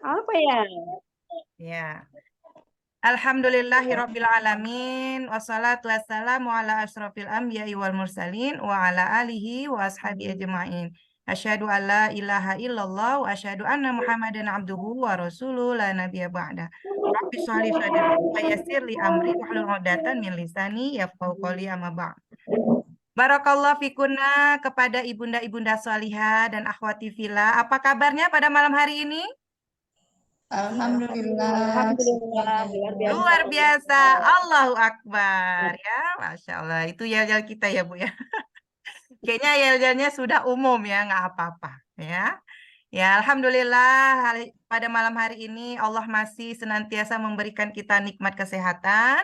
Apa ya? Ya. Alhamdulillahirrabbilalamin. Wassalatu wassalamu ala asrofil anbiya'i wal mursalin. Wa ala alihi wa ashabi ajma'in. Asyhadu an la ilaha illallah wa asyhadu anna muhammadan abduhu wa rasuluh la nabiyya ba'da. Rabbi sholli sadri wa yassir li amri wahlul 'uqdatam min lisani yafqahu qawli amma ba'd. Barakallah fikuna kepada ibunda-ibunda salihah dan akhwati fillah. Apa kabarnya pada malam hari ini? Alhamdulillah, Alhamdulillah, semuanya luar biasa. Luar biasa. Allahu Akbar ya. Masya Allah. Itu yel-yel kita ya Bu ya. Kayaknya yel-yelnya sudah umum ya. Nggak apa-apa ya. Ya Alhamdulillah pada malam hari ini Allah masih senantiasa memberikan kita nikmat kesehatan,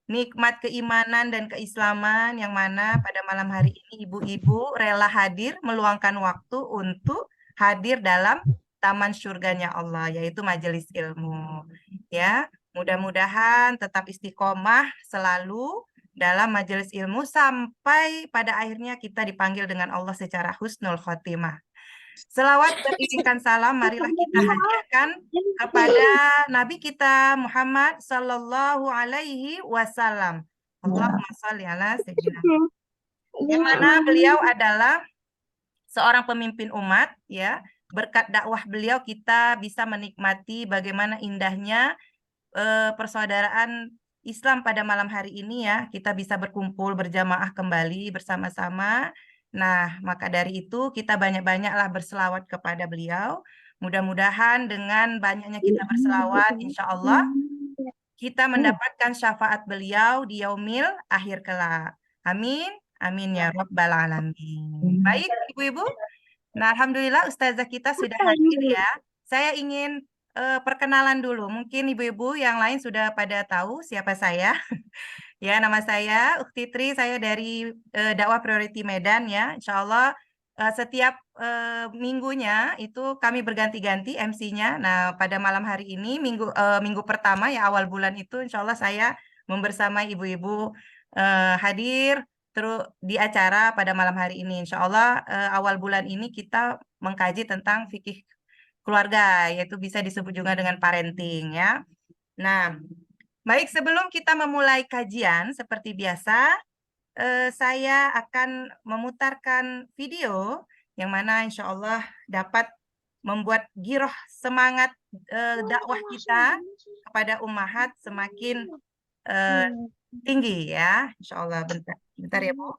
nikmat keimanan dan keislaman yang mana pada malam hari ini ibu-ibu rela hadir meluangkan waktu untuk hadir dalam taman surganya Allah yaitu majelis ilmu. Ya, mudah-mudahan tetap istiqomah selalu dalam majelis ilmu sampai pada akhirnya kita dipanggil dengan Allah secara husnul khotimah. Selawat beriringkan salam, marilah kita hadiahkan kepada Nabi kita Muhammad Sallallahu Alaihi Wasallam. Allahumma sholli ala sayyidina. Yang mana beliau adalah seorang pemimpin umat, ya. Berkat dakwah beliau kita bisa menikmati bagaimana indahnya persaudaraan Islam pada malam hari ini ya. Kita bisa berkumpul berjamaah kembali bersama-sama. Nah, maka dari itu kita banyak-banyaklah berselawat kepada beliau. Mudah-mudahan dengan banyaknya kita berselawat, insya Allah kita mendapatkan syafaat beliau di yaumil akhir kelak. Amin. Amin ya Rabbal Alamin. Baik, Ibu-Ibu. Nah, Alhamdulillah Ustazah kita sudah hadir ya. Saya ingin perkenalan dulu. Mungkin ibu-ibu yang lain sudah pada tahu siapa saya. Ya, nama saya Ukti Tri, saya dari Dakwah Priority Medan ya. Insya Allah setiap minggunya itu kami berganti-ganti MC-nya. Nah, pada malam hari ini minggu pertama ya awal bulan itu Insya Allah saya membersamai ibu-ibu hadir terus di acara pada malam hari ini. Insya Allah awal bulan ini kita mengkaji tentang fikih keluarga, yaitu bisa disebut juga dengan parenting ya. Nah, baik sebelum kita memulai kajian seperti biasa, saya akan memutarkan video yang mana insya Allah dapat membuat giroh semangat dakwah kita kepada ummahat semakin tinggi ya. Insya Allah bentar ya Bu.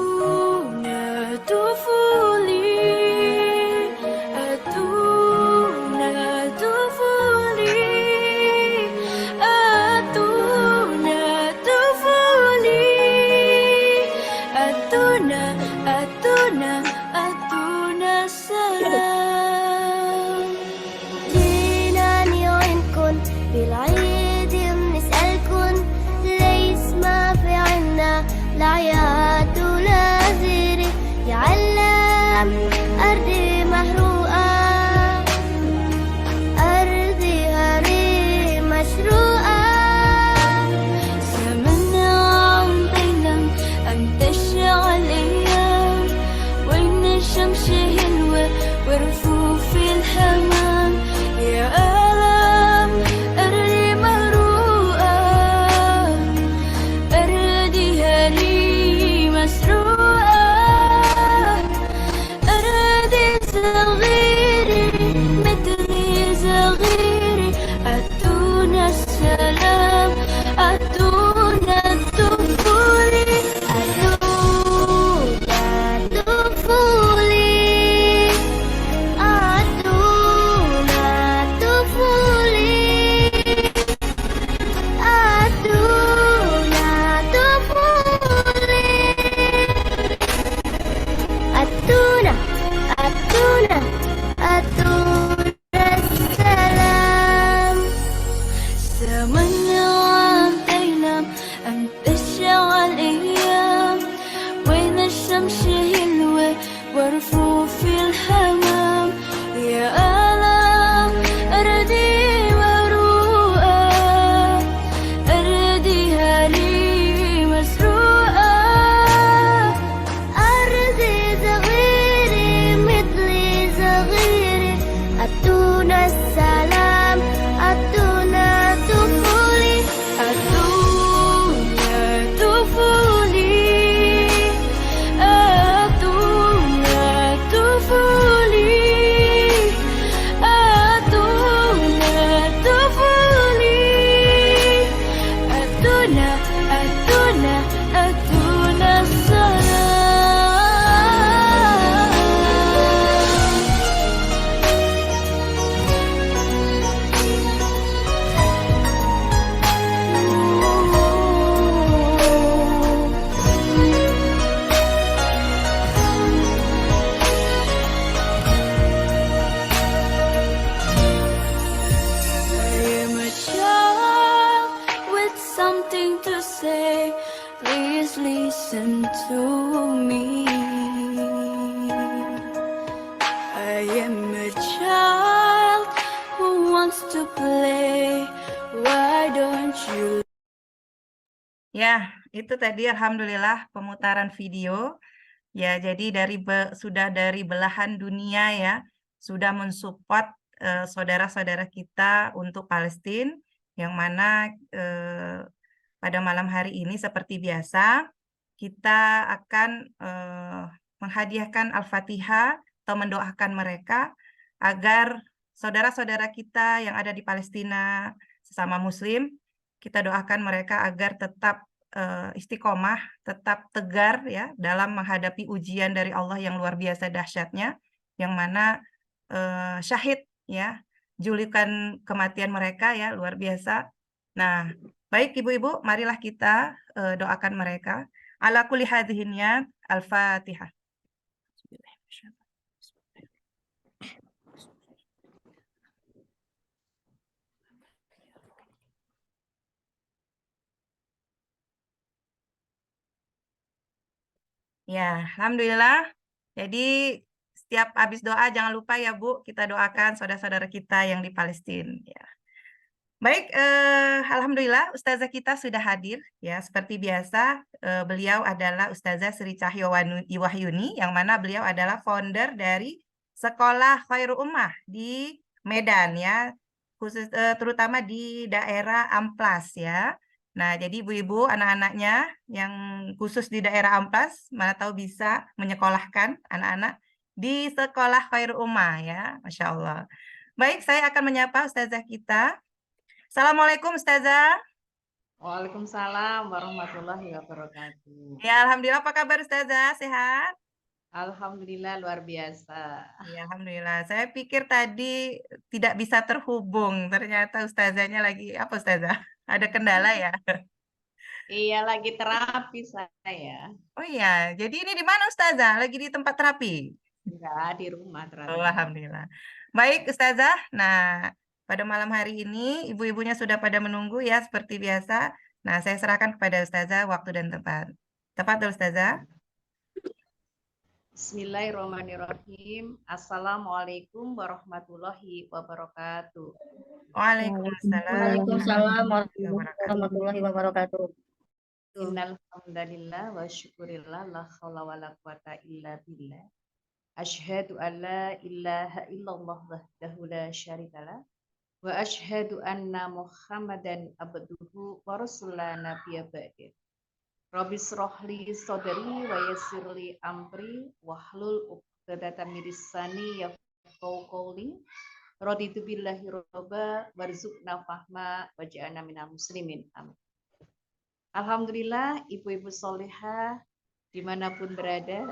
أتونا طفولي أتونا طفولي أتونا طفولي أتونا أتونا أتونا السلام جينا نعينكن بالعيد بنسألكن ليس ما في عنا العيات ولا زيري يعلم أرضي محروقة أرضي هري مشروقة زمننا عم بينام أم تشعل أيام وين الشمس هلوة ورفوف الحمام يا ألم أرضي محروقة أرضي هري مسروقة أرضي صغيري مثلي صغيري أتونا السلام أتونا الطفولي أتونا الطفولي في الحمام يا ألم أردي مروءة أرديها لي مسروقة أرضي صغيري مثلي صغيري أتونا السلام أتونا طفولي أتونا طفولي أتونا طفولي أتونا طفولي أتونا أتونا أتونا السلام I am a child with something to say. Please listen to me. I am a child who wants to play. Why don't you? Ya, itu tadi alhamdulillah pemutaran video. Ya, jadi sudah dari belahan dunia ya, sudah mensupport saudara-saudara kita untuk Palestina, yang mana pada malam hari ini seperti biasa kita akan menghadiahkan Al-Fatihah atau mendoakan mereka agar saudara-saudara kita yang ada di Palestina sesama Muslim, kita doakan mereka agar tetap istiqomah, tetap tegar ya dalam menghadapi ujian dari Allah yang luar biasa dahsyatnya, yang mana syahid ya, julukan kematian mereka ya luar biasa. Nah, baik ibu-ibu, marilah kita doakan mereka. Ala kulli hadhihi niyat, Al-Fatihah. Ya, alhamdulillah. Jadi setiap habis doa jangan lupa ya Bu, kita doakan saudara-saudara kita yang di Palestina. Ya. Baik, alhamdulillah Ustazah kita sudah hadir ya. Seperti biasa, beliau adalah Ustazah Sri Cahyo Wahyuni, yang mana beliau adalah founder dari Sekolah Khairul Ummah di Medan ya, khusus terutama di daerah Amplas ya. Nah, jadi ibu-ibu, anak-anaknya yang khusus di daerah Amplas, mana tahu bisa menyekolahkan anak-anak di Sekolah Khairul Ummah ya, Masya Allah. Baik, saya akan menyapa Ustazah kita. Assalamualaikum Ustazah. Waalaikumsalam warahmatullahi wabarakatuh. Ya, alhamdulillah, apa kabar Ustazah? Sehat? Alhamdulillah luar biasa. Ya, alhamdulillah. Saya pikir tadi tidak bisa terhubung. Ternyata Ustazahnya lagi apa Ustazah? Ada kendala ya? Iya, lagi terapi saya. Oh iya, jadi ini di mana Ustazah? Lagi di tempat terapi? Enggak, di rumah terapi. Oh, alhamdulillah. Baik Ustazah. Nah, pada malam hari ini ibu-ibunya sudah pada menunggu ya seperti biasa. Nah, saya serahkan kepada Ustazah waktu dan tempat. Tepat Ustazah? Bismillahirrahmanirrahim. Assalamualaikum warahmatullahi wabarakatuh. Waalaikumsalam. Waalaikumsalam warahmatullahi wabarakatuh. Innal hamdalillah wa syukurillah la haula wala quwata illa billah. Asyhadu an la ilaha illallah wahdahu la syarikalah wa asyhadu anna Muhammadan abduhu wa rasulah nabiyya ba'da. Rabbi srohli sodari wa yassirli amri wahlul uqdatan min lisani yafqahu qawli. Raditu billahi robba warzuqna fahma waj'alna minal muslimin. Amin. Alhamdulillah, ibu-ibu solihah dimanapun berada,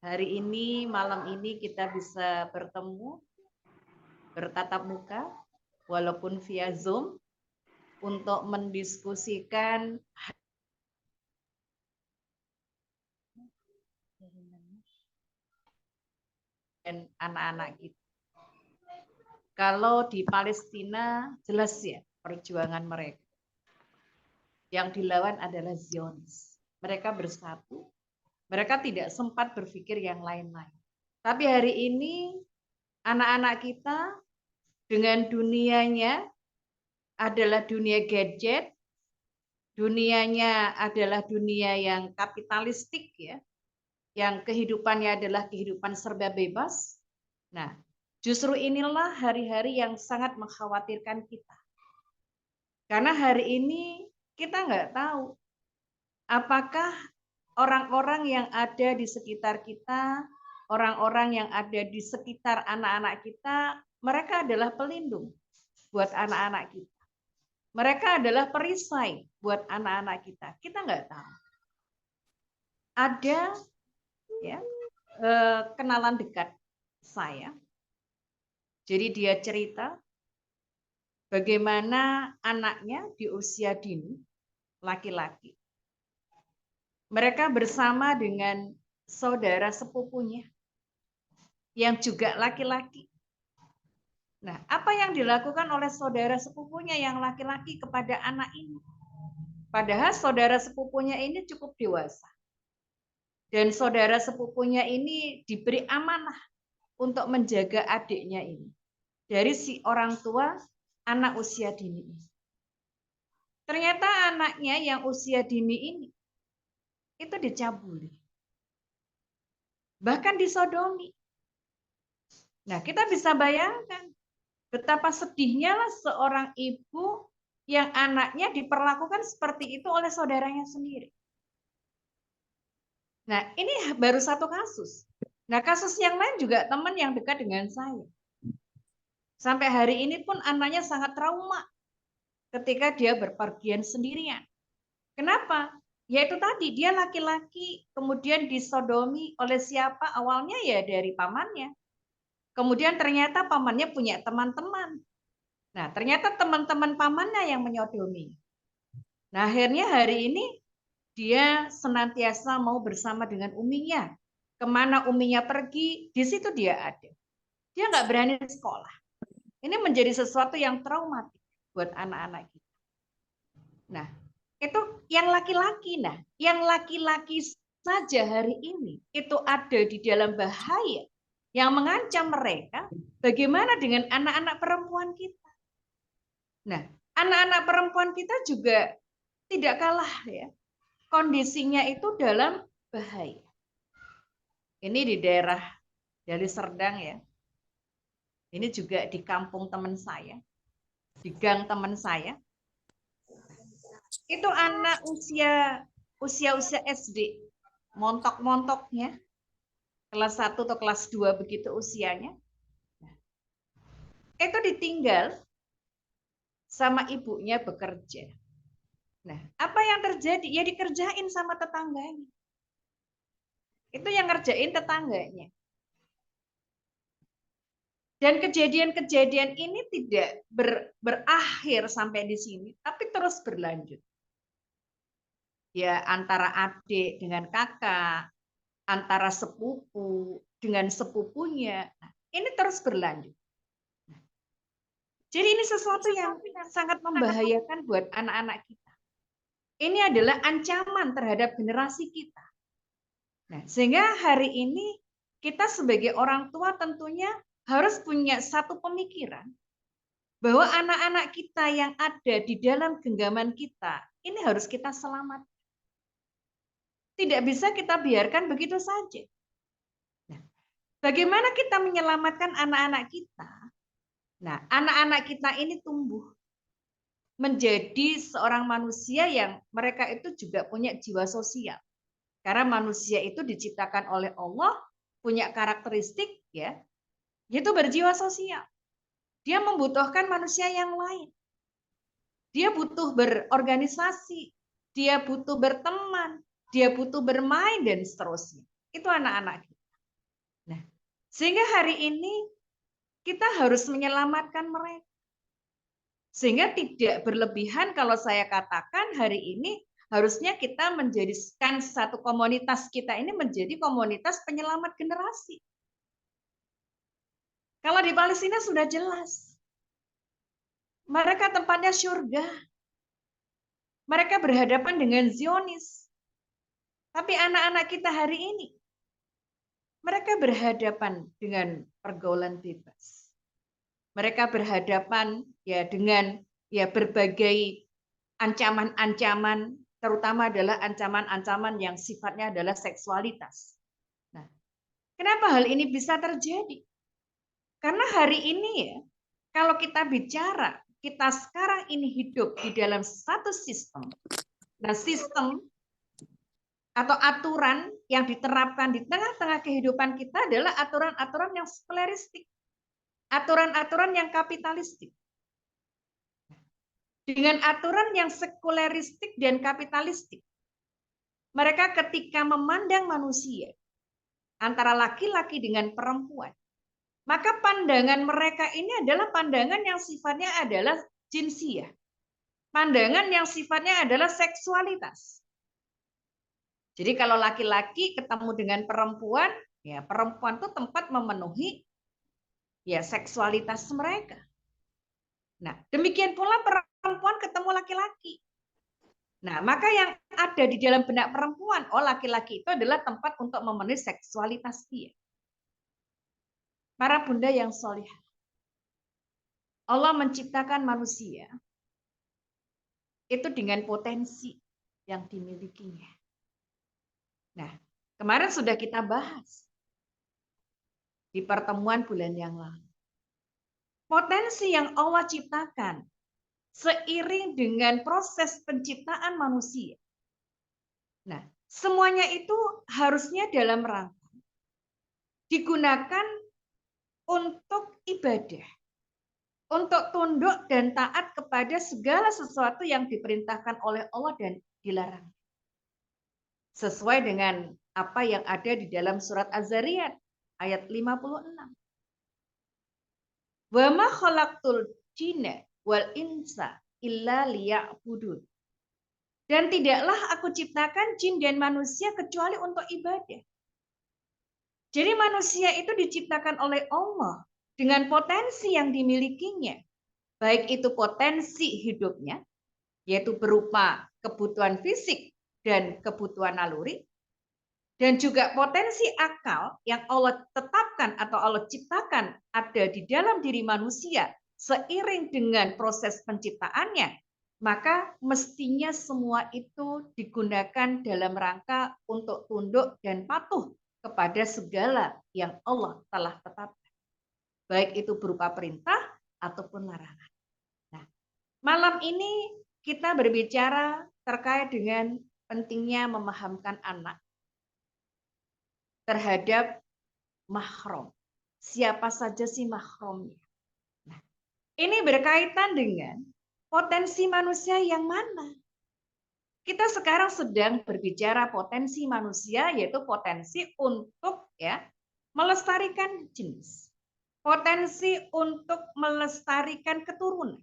hari ini, malam ini kita bisa bertemu, bertatap muka, walaupun via Zoom, untuk mendiskusikan dan anak-anak kita. Kalau di Palestina jelas ya perjuangan mereka. Yang dilawan adalah Zionis. Mereka bersatu, Mereka tidak sempat berpikir yang lain-lain. Tapi hari ini anak-anak kita dengan dunianya adalah dunia gadget, dunianya adalah dunia yang kapitalistik ya, yang kehidupannya adalah kehidupan serba bebas. Nah, justru inilah hari-hari yang sangat mengkhawatirkan kita. Karena hari ini kita nggak tahu apakah orang-orang yang ada di sekitar kita, orang-orang yang ada di sekitar anak-anak kita, mereka adalah pelindung buat anak-anak kita. Mereka adalah perisai buat anak-anak kita. Kita nggak tahu. Ada ya kenalan dekat saya. Jadi dia cerita bagaimana anaknya di usia dini, laki-laki. Mereka bersama dengan saudara sepupunya yang juga laki-laki. Nah, apa yang dilakukan oleh saudara sepupunya yang laki-laki kepada anak ini? Padahal saudara sepupunya ini cukup dewasa. Dan saudara sepupunya ini diberi amanah untuk menjaga adiknya ini. Dari si orang tua anak usia dini ini. Ternyata anaknya yang usia dini ini itu dicabuli. Bahkan disodomi. Nah, kita bisa bayangkan betapa sedihnya lah seorang ibu yang anaknya diperlakukan seperti itu oleh saudaranya sendiri. Nah, ini baru satu kasus. Nah, kasus yang lain juga teman yang dekat dengan saya. Sampai hari ini pun anaknya sangat trauma ketika dia berpergian sendirian. Kenapa? Yaitu tadi, dia laki-laki, kemudian disodomi oleh siapa? Awalnya ya dari pamannya. Kemudian ternyata pamannya punya teman-teman. Nah, ternyata teman-teman pamannya yang menyodomi. Nah, akhirnya hari ini dia senantiasa mau bersama dengan uminya. Kemana uminya pergi, di situ dia ada. Dia nggak berani sekolah. Ini menjadi sesuatu yang traumatik buat anak-anak kita. Nah, itu yang laki-laki. Nah, yang laki-laki saja hari ini itu ada di dalam bahaya yang mengancam mereka, bagaimana dengan anak-anak perempuan kita? Nah, anak-anak perempuan kita juga tidak kalah ya. Kondisinya itu dalam bahaya. Ini di daerah Deli Serdang ya. Ini juga di kampung teman saya, di gang teman saya. Itu anak usia SD, montok-montoknya. Kelas 1 atau kelas 2 begitu usianya. Itu ditinggal sama ibunya bekerja. Nah, apa yang terjadi? Ya dikerjain sama tetangganya. Itu yang ngerjain tetangganya. Dan kejadian-kejadian ini tidak berakhir sampai di sini, tapi terus berlanjut. Ya antara adik dengan kakak, antara sepupu dengan sepupunya, ini terus berlanjut. Jadi ini sesuatu yang sangat membahayakan buat anak-anak kita. Ini adalah ancaman terhadap generasi kita. Nah, sehingga hari ini kita sebagai orang tua tentunya harus punya satu pemikiran bahwa anak-anak kita yang ada di dalam genggaman kita, ini harus kita selamatkan. Tidak bisa kita biarkan begitu saja. Nah, bagaimana kita menyelamatkan anak-anak kita? Nah, anak-anak kita ini tumbuh menjadi seorang manusia yang mereka itu juga punya jiwa sosial. Karena manusia itu diciptakan oleh Allah, punya karakteristik ya, yaitu berjiwa sosial. Dia membutuhkan manusia yang lain. Dia butuh berorganisasi, dia butuh berteman, dia butuh bermain dan seterusnya. Itu anak-anak kita. Nah, sehingga hari ini kita harus menyelamatkan mereka. Sehingga tidak berlebihan kalau saya katakan hari ini harusnya kita menjadikan satu komunitas kita ini menjadi komunitas penyelamat generasi. Kalau di Palestina sudah jelas. Mereka tempatnya surga. Mereka berhadapan dengan Zionis. Tapi anak-anak kita hari ini, mereka berhadapan dengan pergaulan bebas. Mereka berhadapan ya dengan ya berbagai ancaman-ancaman, terutama adalah ancaman-ancaman yang sifatnya adalah seksualitas. Nah, kenapa hal ini bisa terjadi? Karena hari ini ya, kalau kita bicara, kita sekarang ini hidup di dalam satu sistem. Nah, sistem atau aturan yang diterapkan di tengah-tengah kehidupan kita adalah aturan-aturan yang sekuleristik. Aturan-aturan yang kapitalistik. Dengan aturan yang sekuleristik dan kapitalistik, mereka ketika memandang manusia, antara laki-laki dengan perempuan, maka pandangan mereka ini adalah pandangan yang sifatnya adalah jinsiah. Pandangan yang sifatnya adalah seksualitas. Jadi kalau laki-laki ketemu dengan perempuan, ya perempuan itu tempat memenuhi ya seksualitas mereka. Nah, demikian pula perempuan ketemu laki-laki. Nah, maka yang ada di dalam benak perempuan, oh laki-laki itu adalah tempat untuk memenuhi seksualitas dia. Para bunda yang solihah, Allah menciptakan manusia itu dengan potensi yang dimilikinya. Nah, kemarin sudah kita bahas di pertemuan bulan yang lalu. Potensi yang Allah ciptakan seiring dengan proses penciptaan manusia. Nah, semuanya itu harusnya dalam rangka digunakan untuk ibadah, untuk tunduk dan taat kepada segala sesuatu yang diperintahkan oleh Allah dan dilarang. Sesuai dengan apa yang ada di dalam surat Az-Zariyat ayat 56. Wa ma khalaqtul jinna wal insa illa liya'budun. Dan tidaklah aku ciptakan jin dan manusia kecuali untuk ibadah. Jadi manusia itu diciptakan oleh Allah dengan potensi yang dimilikinya. Baik itu potensi hidupnya, yaitu berupa kebutuhan fisik dan kebutuhan naluri, dan juga potensi akal yang Allah tetapkan atau Allah ciptakan ada di dalam diri manusia seiring dengan proses penciptaannya, maka mestinya semua itu digunakan dalam rangka untuk tunduk dan patuh kepada segala yang Allah telah tetapkan. Baik itu berupa perintah ataupun larangan. Nah, malam ini kita berbicara terkait dengan pentingnya memahamkan anak terhadap mahram. Siapa saja sih mahramnya? Nah, ini berkaitan dengan potensi manusia yang mana? Kita sekarang sedang berbicara potensi manusia, yaitu potensi untuk ya melestarikan jenis. Potensi untuk melestarikan keturunan.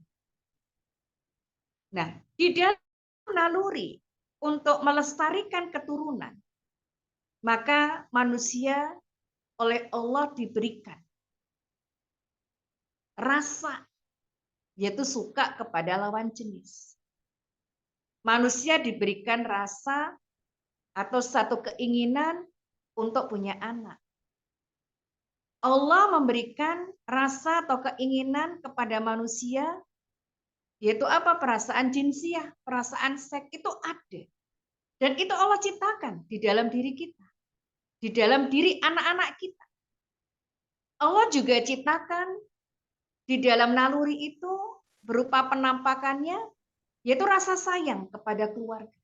Nah, di dalam naluri untuk melestarikan keturunan, maka manusia oleh Allah diberikan rasa, yaitu suka kepada lawan jenis. Manusia diberikan rasa atau satu keinginan untuk punya anak. Allah memberikan rasa atau keinginan kepada manusia, yaitu apa? Perasaan jinsiah, perasaan seks itu ada. Dan itu Allah ciptakan di dalam diri kita. Di dalam diri anak-anak kita. Allah juga ciptakan di dalam naluri itu berupa penampakannya, yaitu rasa sayang kepada keluarga.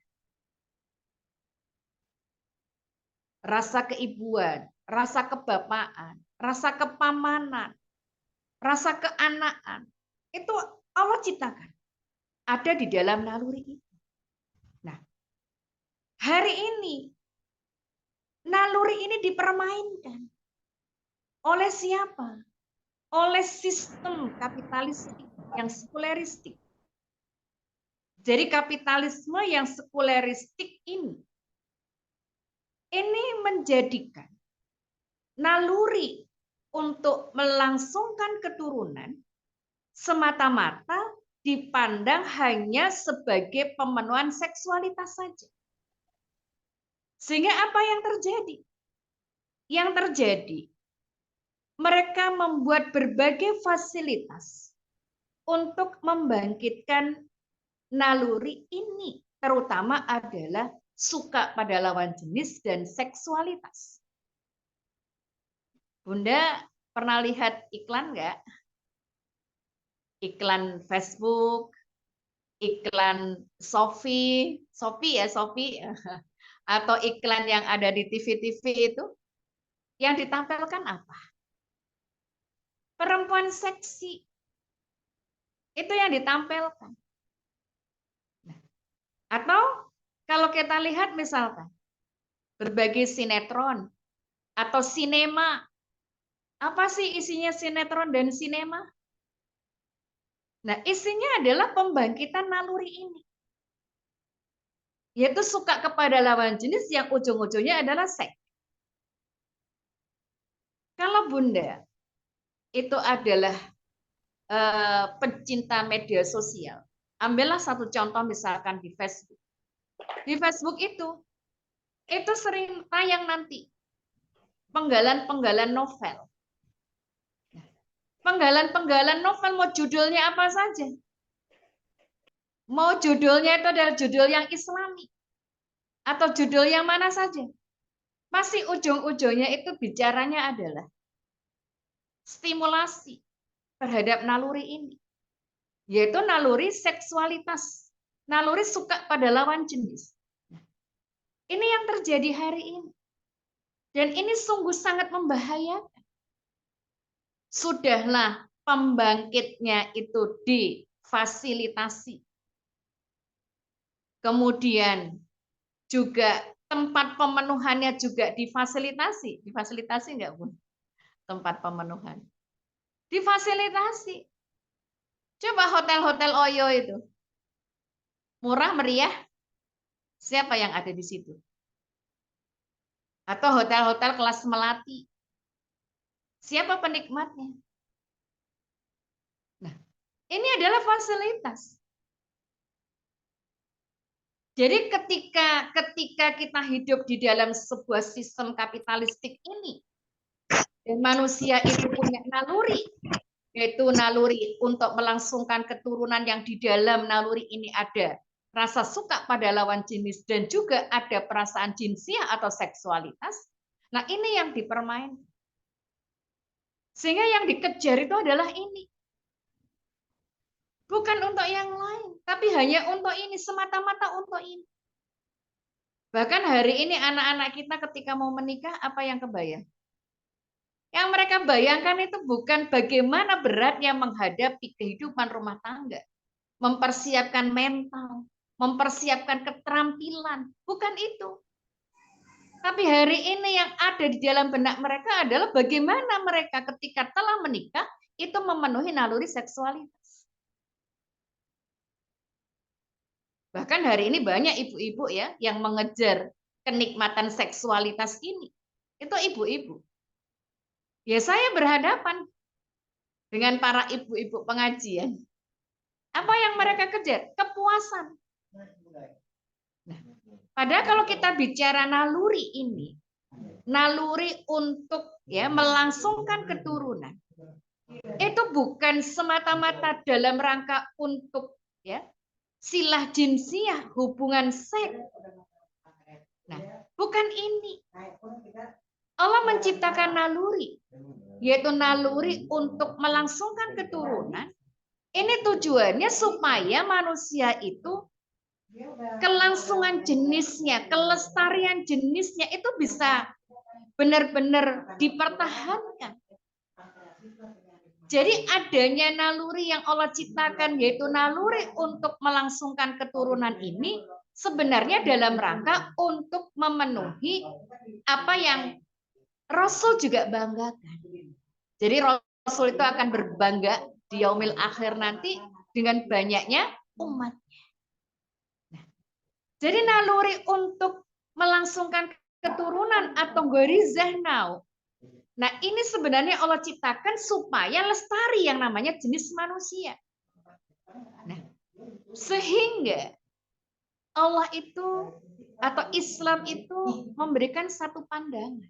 Rasa keibuan, rasa kebapaan, rasa kepamanan, rasa keanaan. Itu Allah ciptakan. Ada di dalam naluri itu. Nah, hari ini naluri ini dipermainkan. Oleh siapa? Oleh sistem kapitalistik yang sekuleristik. Jadi kapitalisme yang sekuleristik ini menjadikan naluri untuk melangsungkan keturunan semata-mata dipandang hanya sebagai pemenuhan seksualitas saja. Sehingga apa yang terjadi? Yang terjadi, mereka membuat berbagai fasilitas untuk membangkitkan naluri ini, terutama adalah suka pada lawan jenis dan seksualitas. Bunda pernah lihat iklan nggak? Iklan Facebook, iklan Shopee atau iklan yang ada di TV-TV itu, yang ditampilkan apa? Perempuan seksi. Itu yang ditampilkan. Atau kalau kita lihat misalkan berbagai sinetron atau sinema. Apa sih isinya sinetron dan sinema? Nah, isinya adalah pembangkitan naluri ini. Yaitu suka kepada lawan jenis yang ujung-ujungnya adalah seks. Kalau Bunda itu adalah pencinta media sosial, ambillah satu contoh misalkan di Facebook. Di Facebook itu sering tayang nanti penggalan-penggalan novel. Penggalan-penggalan novel mau judulnya apa saja. Mau judulnya itu adalah judul yang Islami. Atau judul yang mana saja. Masih ujung-ujungnya itu bicaranya adalah stimulasi terhadap naluri ini. Yaitu naluri seksualitas. Naluri suka pada lawan jenis. Ini yang terjadi hari ini. Dan ini sungguh sangat membahayakan. Sudahlah pembangkitnya itu difasilitasi. Kemudian juga tempat pemenuhannya juga difasilitasi. Difasilitasi enggak, Bu? Tempat pemenuhan. Difasilitasi. Coba hotel-hotel Oyo itu. Murah meriah. Siapa yang ada di situ? Atau hotel-hotel kelas melati. Siapa penikmatnya? Nah, ini adalah fasilitas. Jadi ketika kita hidup di dalam sebuah sistem kapitalistik ini, dan manusia itu punya naluri, yaitu naluri untuk melangsungkan keturunan yang di dalam naluri ini ada rasa suka pada lawan jenis dan juga ada perasaan jinsiah atau seksualitas. Nah, ini yang dipermainkan. Sehingga yang dikejar itu adalah ini. Bukan untuk yang lain, tapi hanya untuk ini, semata-mata untuk ini. Bahkan hari ini anak-anak kita ketika mau menikah, apa yang kebayang? Yang mereka bayangkan itu bukan bagaimana beratnya menghadapi kehidupan rumah tangga. Mempersiapkan mental, mempersiapkan keterampilan. Bukan itu. Tapi hari ini yang ada di dalam benak mereka adalah bagaimana mereka ketika telah menikah itu memenuhi naluri seksualitas. Bahkan hari ini banyak ibu-ibu ya yang mengejar kenikmatan seksualitas ini. Itu ibu-ibu. Ya saya berhadapan dengan para ibu-ibu pengajian. Apa yang mereka kejar? Kepuasan. Nah, padahal kalau kita bicara naluri ini, naluri untuk ya melangsungkan keturunan, itu bukan semata-mata dalam rangka untuk ya silah jinsiah, hubungan seks. Nah, bukan ini. Allah menciptakan naluri, yaitu naluri untuk melangsungkan keturunan. Ini tujuannya supaya manusia itu kelangsungan jenisnya, kelestarian jenisnya itu bisa benar-benar dipertahankan. Jadi adanya naluri yang Allah ciptakan, yaitu naluri untuk melangsungkan keturunan ini, sebenarnya dalam rangka untuk memenuhi apa yang Rasul juga banggakan. Jadi Rasul itu akan berbangga di yaumil akhir nanti dengan banyaknya umatnya. Nah, jadi naluri untuk melangsungkan keturunan atau gorizah now. Nah, ini sebenarnya Allah ciptakan supaya lestari yang namanya jenis manusia. Nah, sehingga Allah itu atau Islam itu memberikan satu pandangan.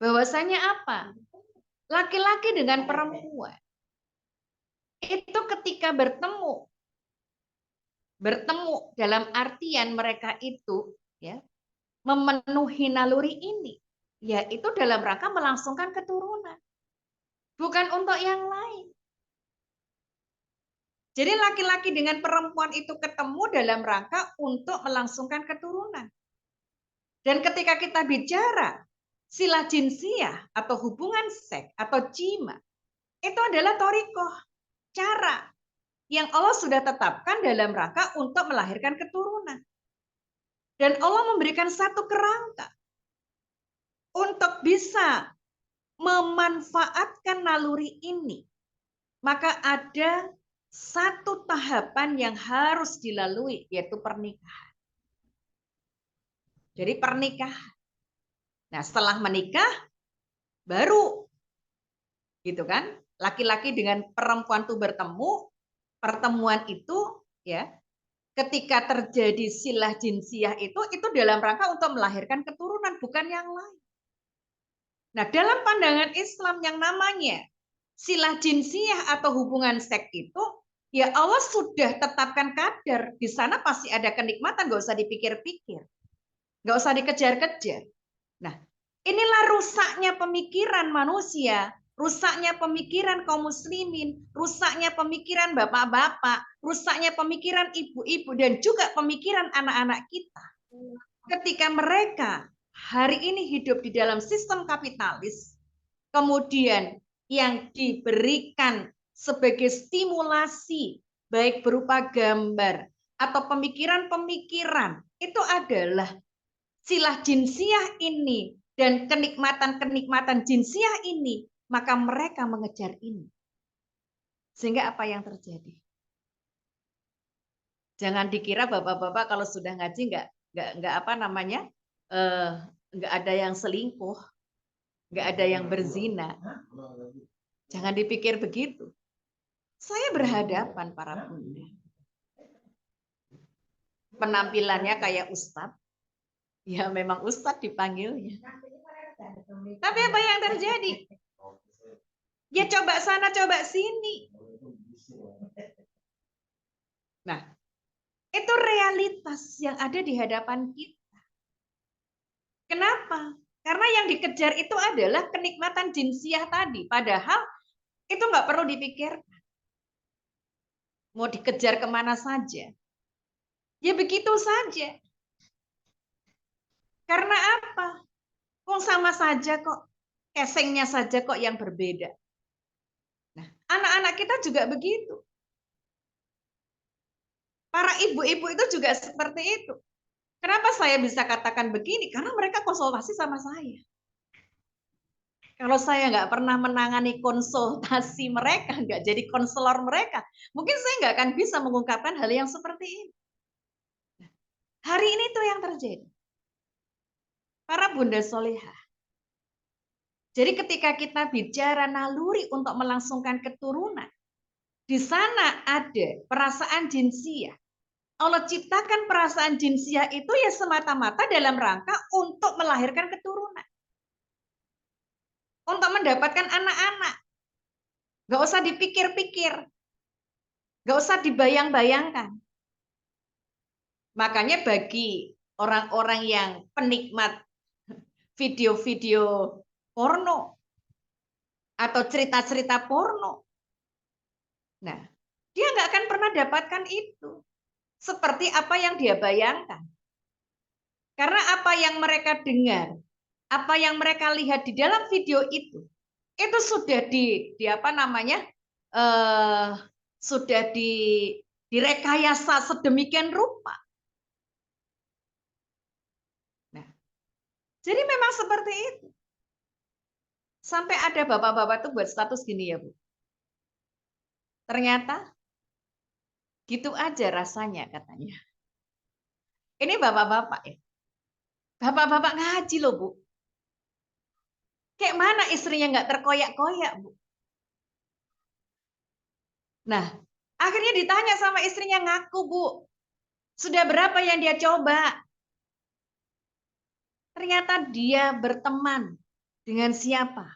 Bahwasanya apa? Laki-laki dengan perempuan itu ketika bertemu dalam artian mereka itu ya memenuhi naluri ini, yaitu dalam rangka melangsungkan keturunan, bukan untuk yang lain. Jadi laki-laki dengan perempuan itu ketemu dalam rangka untuk melangsungkan keturunan. Dan ketika kita bicara sila jinsiyah atau hubungan seks atau jima, itu adalah thoriqoh, cara yang Allah sudah tetapkan dalam rangka untuk melahirkan keturunan. Dan Allah memberikan satu kerangka untuk bisa memanfaatkan naluri ini. Maka ada satu tahapan yang harus dilalui, yaitu pernikahan. Jadi pernikahan. Nah, setelah menikah baru gitu kan, laki-laki dengan perempuan itu bertemu, pertemuan itu ya, ketika terjadi silah jinsiyah itu dalam rangka untuk melahirkan keturunan, bukan yang lain. Nah, dalam pandangan Islam yang namanya silah jinsiyah atau hubungan seks itu, ya Allah sudah tetapkan kadar. Di sana pasti ada kenikmatan, nggak usah dipikir-pikir. Nggak usah dikejar-kejar. Nah, inilah rusaknya pemikiran manusia, rusaknya pemikiran kaum muslimin, rusaknya pemikiran bapak-bapak, rusaknya pemikiran ibu-ibu, dan juga pemikiran anak-anak kita. Ketika mereka hari ini hidup di dalam sistem kapitalis, kemudian yang diberikan sebagai stimulasi, baik berupa gambar atau pemikiran-pemikiran, itu adalah silah jinsiyah ini dan kenikmatan-kenikmatan jinsiyah ini, maka mereka mengejar ini. Sehingga apa yang terjadi? Jangan dikira bapak-bapak kalau sudah ngaji nggak apa namanya, nggak ada yang selingkuh, nggak ada yang berzina. Jangan dipikir begitu. Saya berhadapan para bunda. Penampilannya kayak ustadz. Ya memang ustadz dipanggilnya. Tapi apa yang terjadi? Ya coba sana, coba sini. Nah, itu realitas yang ada di hadapan kita. Kenapa? Karena yang dikejar itu adalah kenikmatan jinsiyah tadi. Padahal itu nggak perlu dipikirkan. Mau dikejar kemana saja. Ya begitu saja. Karena apa? Kok sama saja kok. Casingnya saja kok yang berbeda. Nah, anak-anak kita juga begitu. Para ibu-ibu itu juga seperti itu. Kenapa saya bisa katakan begini? Karena mereka konsultasi sama saya. Kalau saya nggak pernah menangani konsultasi mereka, nggak jadi konselor mereka, mungkin saya nggak akan bisa mengungkapkan hal yang seperti ini. Hari ini tuh yang terjadi. Para bunda solehah. Jadi ketika kita bicara naluri untuk melangsungkan keturunan, di sana ada perasaan jinsiyah. Allah ciptakan perasaan jinsiyah itu ya semata-mata dalam rangka untuk melahirkan keturunan. Untuk mendapatkan anak-anak. Gak usah dipikir-pikir. Gak usah dibayang-bayangkan. Makanya bagi orang-orang yang penikmat video-video porno atau cerita-cerita porno, nah, dia nggak akan pernah dapatkan itu seperti apa yang dia bayangkan. Karena apa yang mereka dengar, apa yang mereka lihat di dalam video itu sudah sudah direkayasa sedemikian rupa. Nah, jadi memang seperti itu. Sampai ada bapak-bapak tuh buat status gini ya, Bu. Ternyata gitu aja rasanya katanya. Ini bapak-bapak ya. Bapak-bapak ngaji loh, Bu. Kayak mana istrinya nggak terkoyak-koyak, Bu? Nah, akhirnya ditanya sama istrinya, ngaku, Bu. Sudah berapa yang dia coba? Ternyata dia berteman dengan siapa?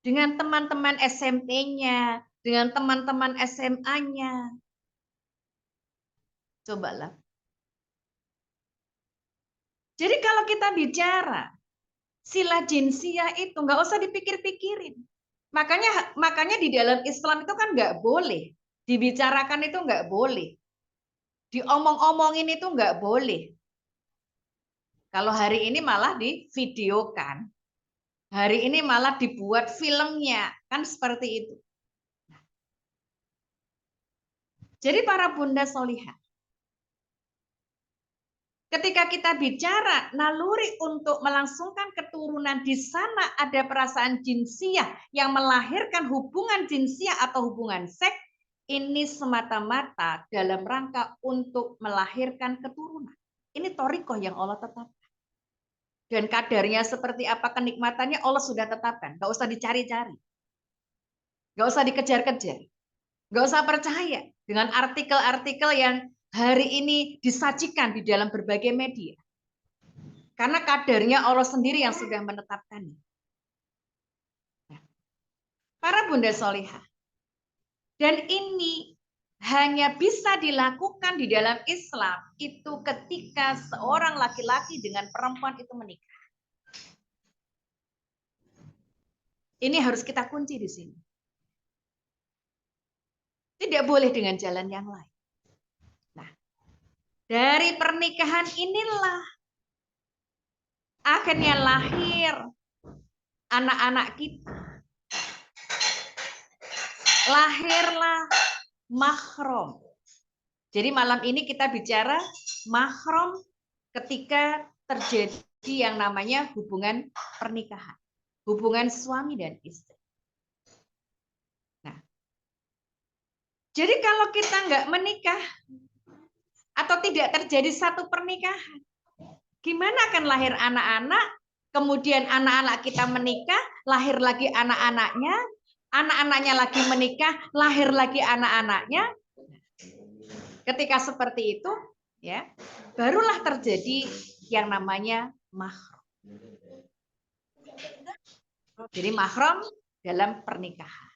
Dengan teman-teman SMP-nya, dengan teman-teman SMA-nya. Cobalah. Jadi kalau kita bicara sila jinsiyah itu nggak usah dipikir-pikirin. Makanya di dalam Islam itu kan nggak boleh dibicarakan, itu nggak boleh. Diomong-omongin itu nggak boleh. Kalau hari ini malah divideokan. Hari ini malah dibuat filmnya. Kan seperti itu. Jadi para bunda solihah, ketika kita bicara naluri untuk melangsungkan keturunan, di sana ada perasaan jinsiyah yang melahirkan hubungan jinsiyah atau hubungan seks, ini semata-mata dalam rangka untuk melahirkan keturunan. Ini thoriqoh yang Allah tetapkan. Dan kadarnya seperti apa, kenikmatannya Allah sudah tetapkan. Nggak usah dicari-cari. Nggak usah dikejar-kejar. Nggak usah percaya dengan artikel-artikel yang hari ini disajikan di dalam berbagai media. Karena kadarnya Allah sendiri yang sudah menetapkannya. Para bunda solihah. Dan ini hanya bisa dilakukan di dalam Islam itu ketika seorang laki-laki dengan perempuan itu menikah. Ini harus kita kunci di sini. Tidak boleh dengan jalan yang lain. Nah, dari pernikahan inilah akhirnya lahir anak-anak kita. Lahirlah mahram. Jadi malam ini kita bicara mahram ketika terjadi yang namanya hubungan pernikahan. Hubungan suami dan istri. Nah, jadi kalau kita nggak menikah atau tidak terjadi satu pernikahan, gimana akan lahir anak-anak, kemudian anak-anak kita menikah, lahir lagi anak-anaknya, anak-anaknya lagi menikah, lahir lagi anak-anaknya. Ketika seperti itu, ya, barulah terjadi yang namanya mahram. Jadi mahram dalam pernikahan.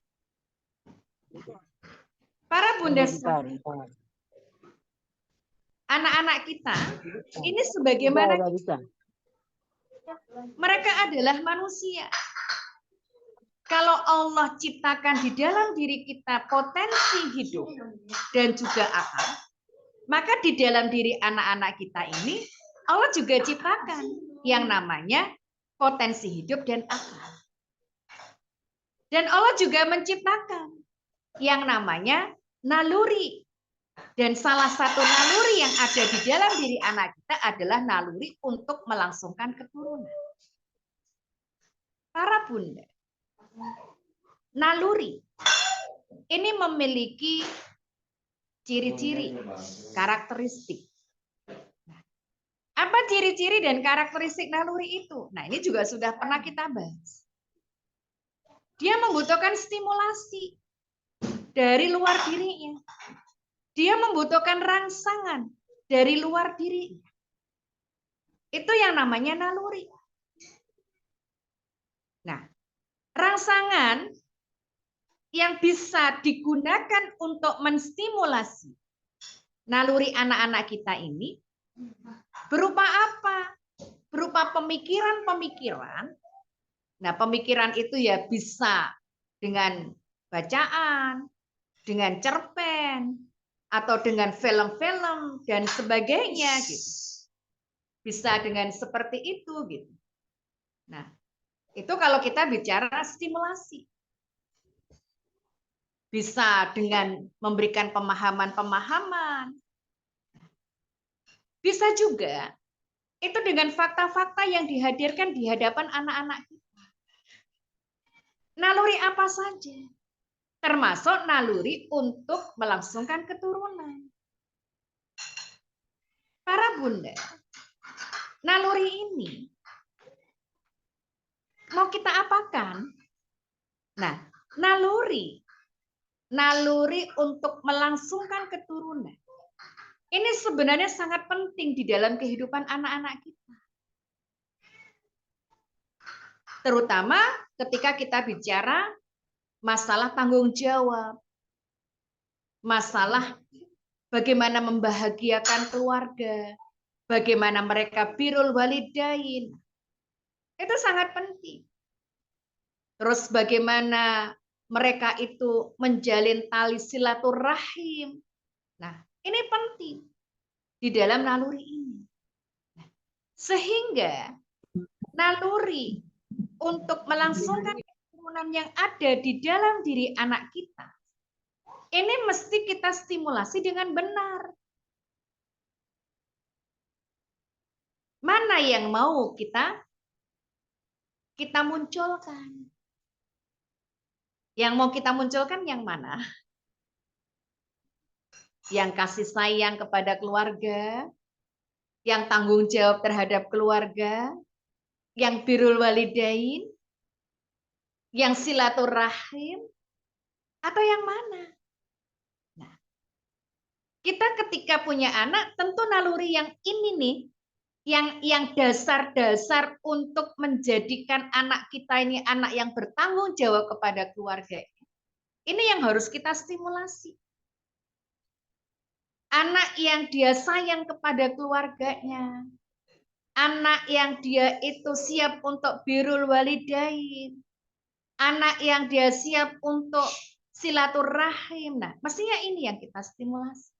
Para bunda, anak-anak kita ini sebagaimana mereka adalah manusia. Kalau Allah ciptakan di dalam diri kita potensi hidup dan juga akal, maka di dalam diri anak-anak kita ini Allah juga ciptakan yang namanya potensi hidup dan akal. Dan Allah juga menciptakan yang namanya naluri. Dan salah satu naluri yang ada di dalam diri anak kita adalah naluri untuk melangsungkan keturunan. Para bunda, naluri ini memiliki ciri-ciri, karakteristik. Apa ciri-ciri dan karakteristik naluri itu? Nah, ini juga sudah pernah kita bahas. Dia membutuhkan stimulasi dari luar dirinya. Dia membutuhkan rangsangan dari luar dirinya. Itu yang namanya naluri. Nah, rangsangan yang bisa digunakan untuk menstimulasi naluri anak-anak kita ini berupa apa? Berupa pemikiran-pemikiran. Nah, pemikiran itu ya bisa dengan bacaan, dengan cerpen, atau dengan film-film dan sebagainya gitu. Bisa dengan seperti itu gitu. Nah, itu kalau kita bicara stimulasi. Bisa dengan memberikan pemahaman-pemahaman. Bisa juga itu dengan fakta-fakta yang dihadirkan di hadapan anak-anak kita. Naluri apa saja? Termasuk naluri untuk melangsungkan keturunan. Para bunda, naluri ini mau kita apakan? Nah, naluri untuk melangsungkan keturunan. Ini sebenarnya sangat penting di dalam kehidupan anak-anak kita. Terutama ketika kita bicara masalah tanggung jawab, masalah bagaimana membahagiakan keluarga, bagaimana mereka birrul walidain. Itu sangat penting. Terus bagaimana mereka itu menjalin tali silaturahim. Nah, ini penting di dalam naluri ini. Nah, sehingga naluri untuk melangsungkan keturunan yang ada di dalam diri anak kita, ini mesti kita stimulasi dengan benar. Mana yang mau kita munculkan? Yang mau kita munculkan yang mana? Yang kasih sayang kepada keluarga, yang tanggung jawab terhadap keluarga, yang birrul walidain, yang silaturahim, atau yang mana? Nah, kita ketika punya anak, tentu naluri yang ini nih, yang dasar-dasar untuk menjadikan anak kita ini anak yang bertanggung jawab kepada keluarga. Ini yang harus kita stimulasi. Anak yang dia sayang kepada keluarganya. Anak yang dia itu siap untuk birrul walidain. Anak yang dia siap untuk silaturahim. Nah, mestinya ini yang kita stimulasi.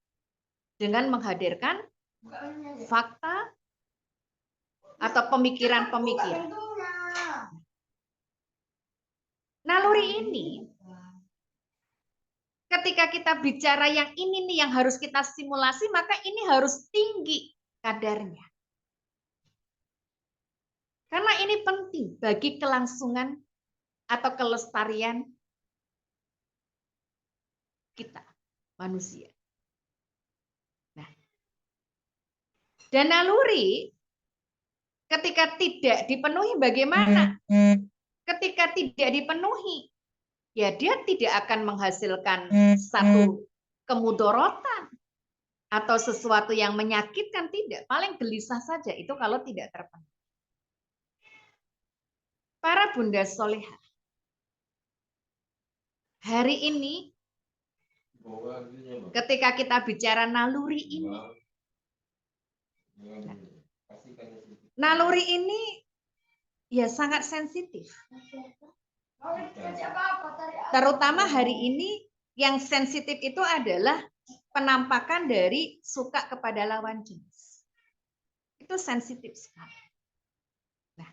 Dengan menghadirkan fakta atau pemikiran-pemikiran. Naluri ini, ketika kita bicara yang ini nih yang harus kita stimulasi, maka ini harus tinggi kadarnya. Karena ini penting bagi kelangsungan atau kelestarian kita, manusia. Nah, dan naluri ketika tidak dipenuhi bagaimana? Ketika tidak dipenuhi, ya dia tidak akan menghasilkan satu kemudorotan atau sesuatu yang menyakitkan, tidak. Paling gelisah saja itu kalau tidak terpenuhi. Para bunda solehah, hari ini ketika kita bicara naluri ini, naluri ini ya sangat sensitif. Terutama hari ini yang sensitif itu adalah penampakan dari suka kepada lawan jenis. Itu sensitif sekali. Nah,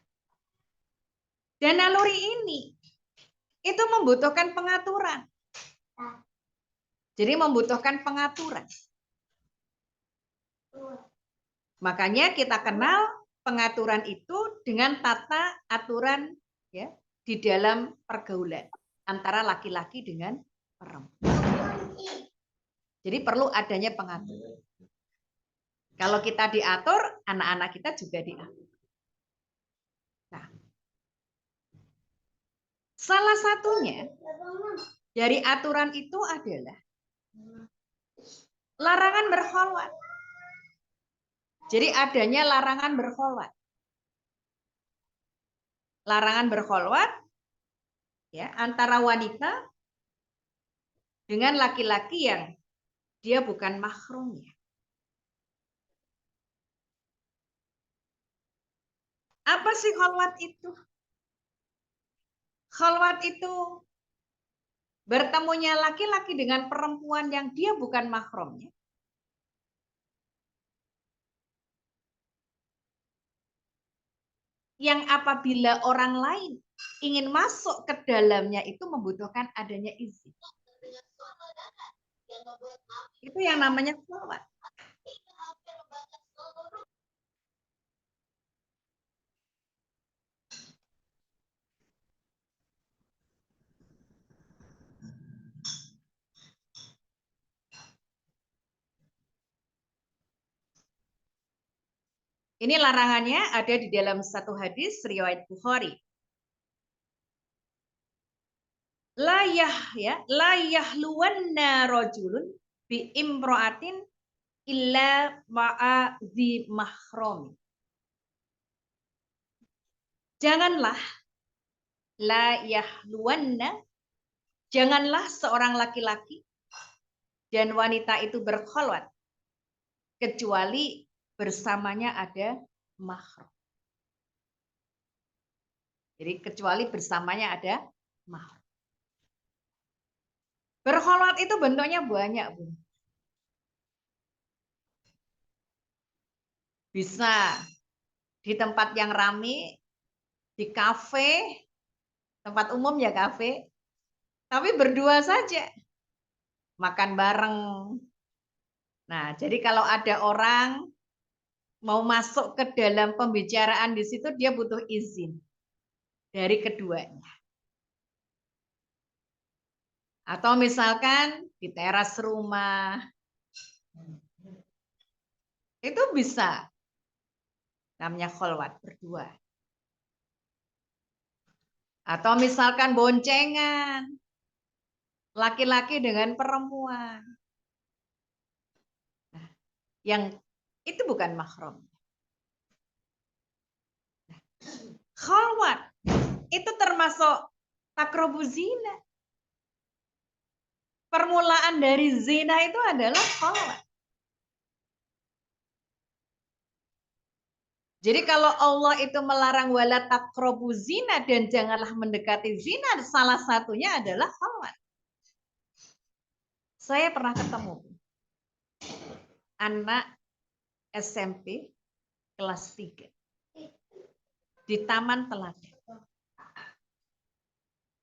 dan naluri ini itu membutuhkan pengaturan. Jadi membutuhkan pengaturan. Makanya kita kenal pengaturan itu dengan tata aturan ya di dalam pergaulan antara laki-laki dengan perempuan. Jadi perlu adanya pengaturan. Kalau kita diatur, anak-anak kita juga diatur. Nah, salah satunya dari aturan itu adalah larangan berkholwat. Jadi adanya larangan berkholwat. Larangan berkholwat ya antara wanita dengan laki-laki yang dia bukan mahramnya. Apa sih kholwat itu? Kholwat itu bertemunya laki-laki dengan perempuan yang dia bukan mahramnya. Yang apabila orang lain ingin masuk ke dalamnya itu membutuhkan adanya izin. Itu yang namanya kholwat. Ini larangannya ada di dalam satu hadis riwayat Bukhari. La yahluwanna rajulun bi imra'atin illa ma'a dzi mahram. Janganlah la yahluwanna, janganlah seorang laki-laki dan wanita itu berkholwat kecuali bersamanya ada mahram. Jadi kecuali bersamanya ada mahram. Berkholwat itu bentuknya banyak, Bu. Bisa di tempat yang ramai, di kafe, tempat umum ya kafe, tapi berdua saja, makan bareng. Nah, jadi kalau ada orang mau masuk ke dalam pembicaraan di situ, dia butuh izin dari keduanya. Atau misalkan di teras rumah, itu bisa. Namanya kholwat berdua. Atau misalkan boncengan, laki-laki dengan perempuan. Nah, yang itu bukan mahram. Kholwat itu termasuk takrobu zina. Permulaan dari zina itu adalah kholwat. Jadi kalau Allah itu melarang wala takrobu zina dan janganlah mendekati zina, salah satunya adalah kholwat. Saya pernah ketemu anak SMP kelas 3 di Taman Teladan.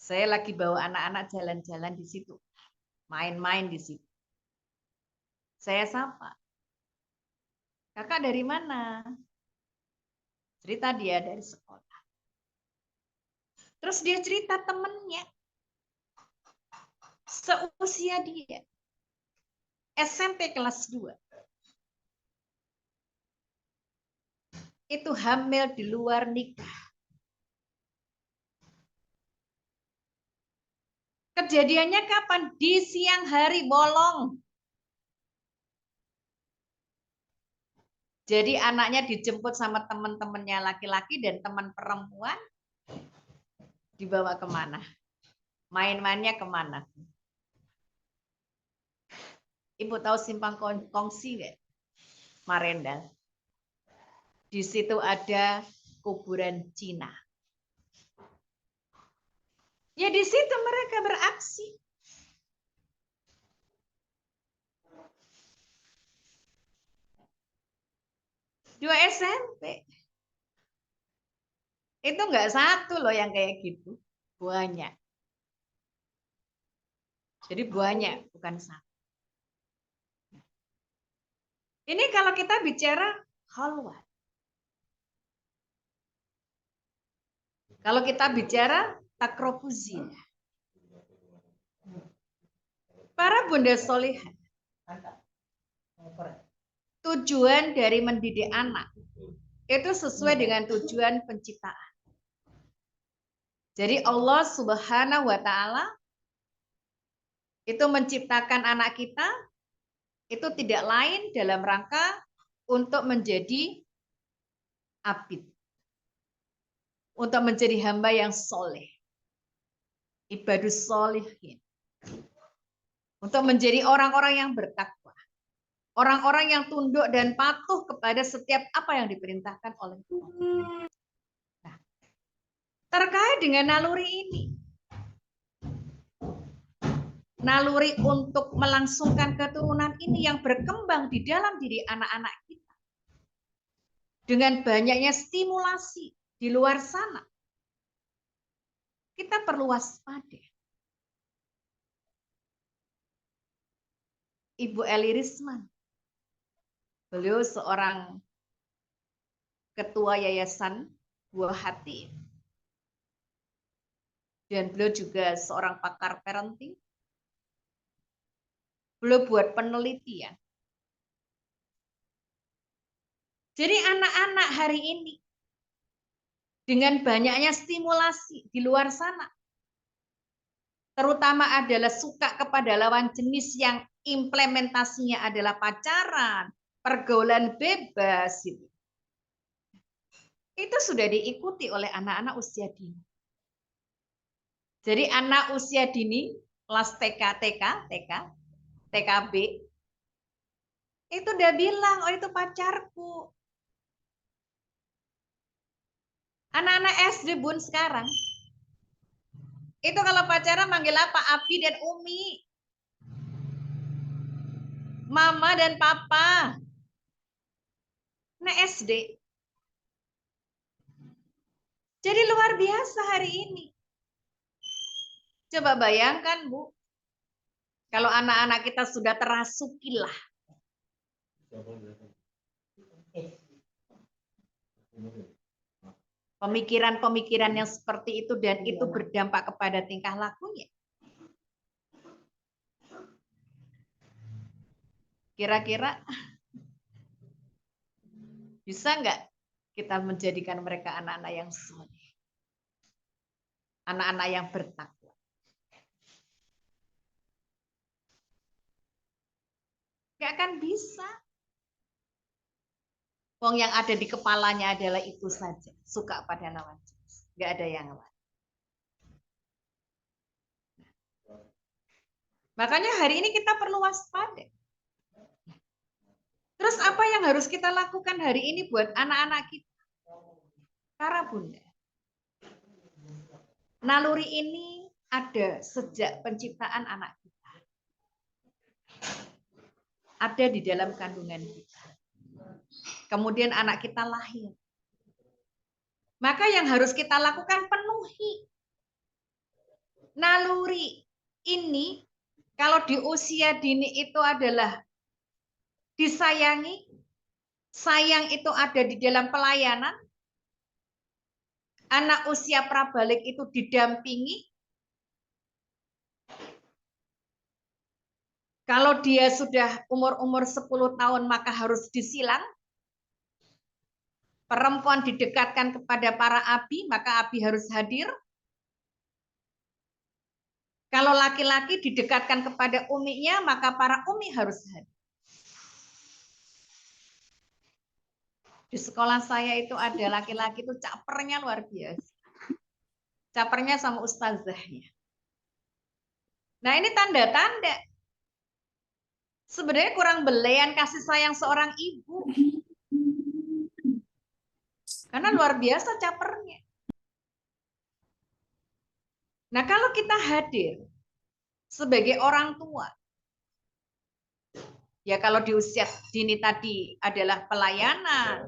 Saya lagi bawa anak-anak jalan-jalan di situ, main-main di situ. Saya sapa, kakak dari mana? Cerita dia dari sekolah. Terus dia cerita temennya, seusia dia, SMP kelas 2. Itu hamil di luar nikah. Kejadiannya kapan? Di siang hari bolong. Jadi anaknya dijemput sama teman-temannya laki-laki dan teman perempuan dibawa kemana? Main-mainnya kemana? Ibu tahu Simpang Kongsi nggak? Marendal. Di situ ada kuburan Cina. Ya di situ mereka beraksi. Dua SMP. Itu nggak satu loh yang kayak gitu. Banyak. Jadi banyak, bukan satu. Ini kalau kita bicara khalwat. Kalau kita bicara takrobuz zina. Para bunda solihah, tujuan dari mendidik anak itu sesuai dengan tujuan penciptaan. Jadi Allah Subhanahu wa Ta'ala itu menciptakan anak kita itu tidak lain dalam rangka untuk menjadi abid, untuk menjadi hamba yang soleh, ibadus solihin, untuk menjadi orang-orang yang bertakwa, orang-orang yang tunduk dan patuh kepada setiap apa yang diperintahkan oleh Allah. Nah, terkait dengan naluri ini, naluri untuk melangsungkan keturunan ini yang berkembang di dalam diri anak-anak kita, dengan banyaknya stimulasi di luar sana, kita perlu waspada. Ibu Eli Risman, beliau seorang ketua yayasan Buah Hati, dan beliau juga seorang pakar parenting. Beliau buat penelitian. Jadi anak-anak hari ini dengan banyaknya stimulasi di luar sana, terutama adalah suka kepada lawan jenis yang implementasinya adalah pacaran, pergaulan bebas, gitu. Itu sudah diikuti oleh anak-anak usia dini. Jadi anak usia dini, kelas TKB, itu udah bilang, oh itu pacarku. Anak-anak SD Bun sekarang, itu kalau pacaran manggil apa? Abi dan Umi. Mama dan Papa. Nah SD. Jadi luar biasa hari ini. Coba bayangkan Bu, kalau anak-anak kita sudah terasukilah pemikiran-pemikiran yang seperti itu dan itu berdampak kepada tingkah lakunya. Kira-kira bisa nggak kita menjadikan mereka anak-anak yang soleh, anak-anak yang bertakwa? Nggak akan bisa. Wong yang ada di kepalanya adalah itu saja, suka pada lawan jenis, nggak ada yang lain. Makanya hari ini kita perlu waspada. Terus apa yang harus kita lakukan hari ini buat anak-anak kita? Para bunda, naluri ini ada sejak penciptaan anak kita. Ada di dalam kandungan kita. Kemudian anak kita lahir. Maka yang harus kita lakukan penuhi naluri ini. Kalau di usia dini itu adalah disayangi, sayang itu ada di dalam pelayanan, anak usia prabalik itu didampingi, kalau dia sudah umur 10 tahun maka harus disilang, perempuan didekatkan kepada para abi, maka abi harus hadir. Kalau laki-laki didekatkan kepada uminya, maka para umi harus hadir. Di sekolah saya itu ada laki-laki itu capernya luar biasa. Capernya sama ustazahnya. Nah ini tanda-tanda. Sebenarnya kurang belean kasih sayang seorang ibu. Karena luar biasa capernya. Nah kalau kita hadir sebagai orang tua, ya kalau di usia dini tadi adalah pelayanan,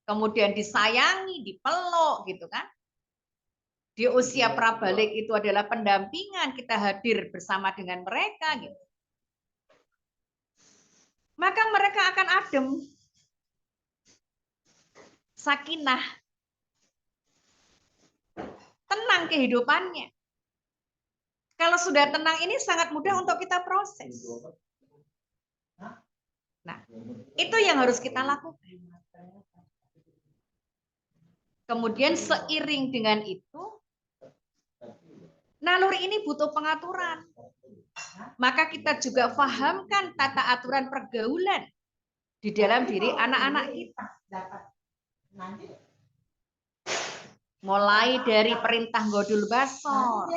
kemudian disayangi, dipeluk gitu kan. Di usia prabalik itu adalah pendampingan, kita hadir bersama dengan mereka gitu. Maka mereka akan adem, sakinah, tenang kehidupannya. Kalau sudah tenang ini sangat mudah untuk kita proses. Nah, itu yang harus kita lakukan. Kemudian seiring dengan itu, naluri ini butuh pengaturan. Maka kita juga fahamkan tata aturan pergaulan di dalam diri anak-anak kita. Mulai dari perintah godul basor,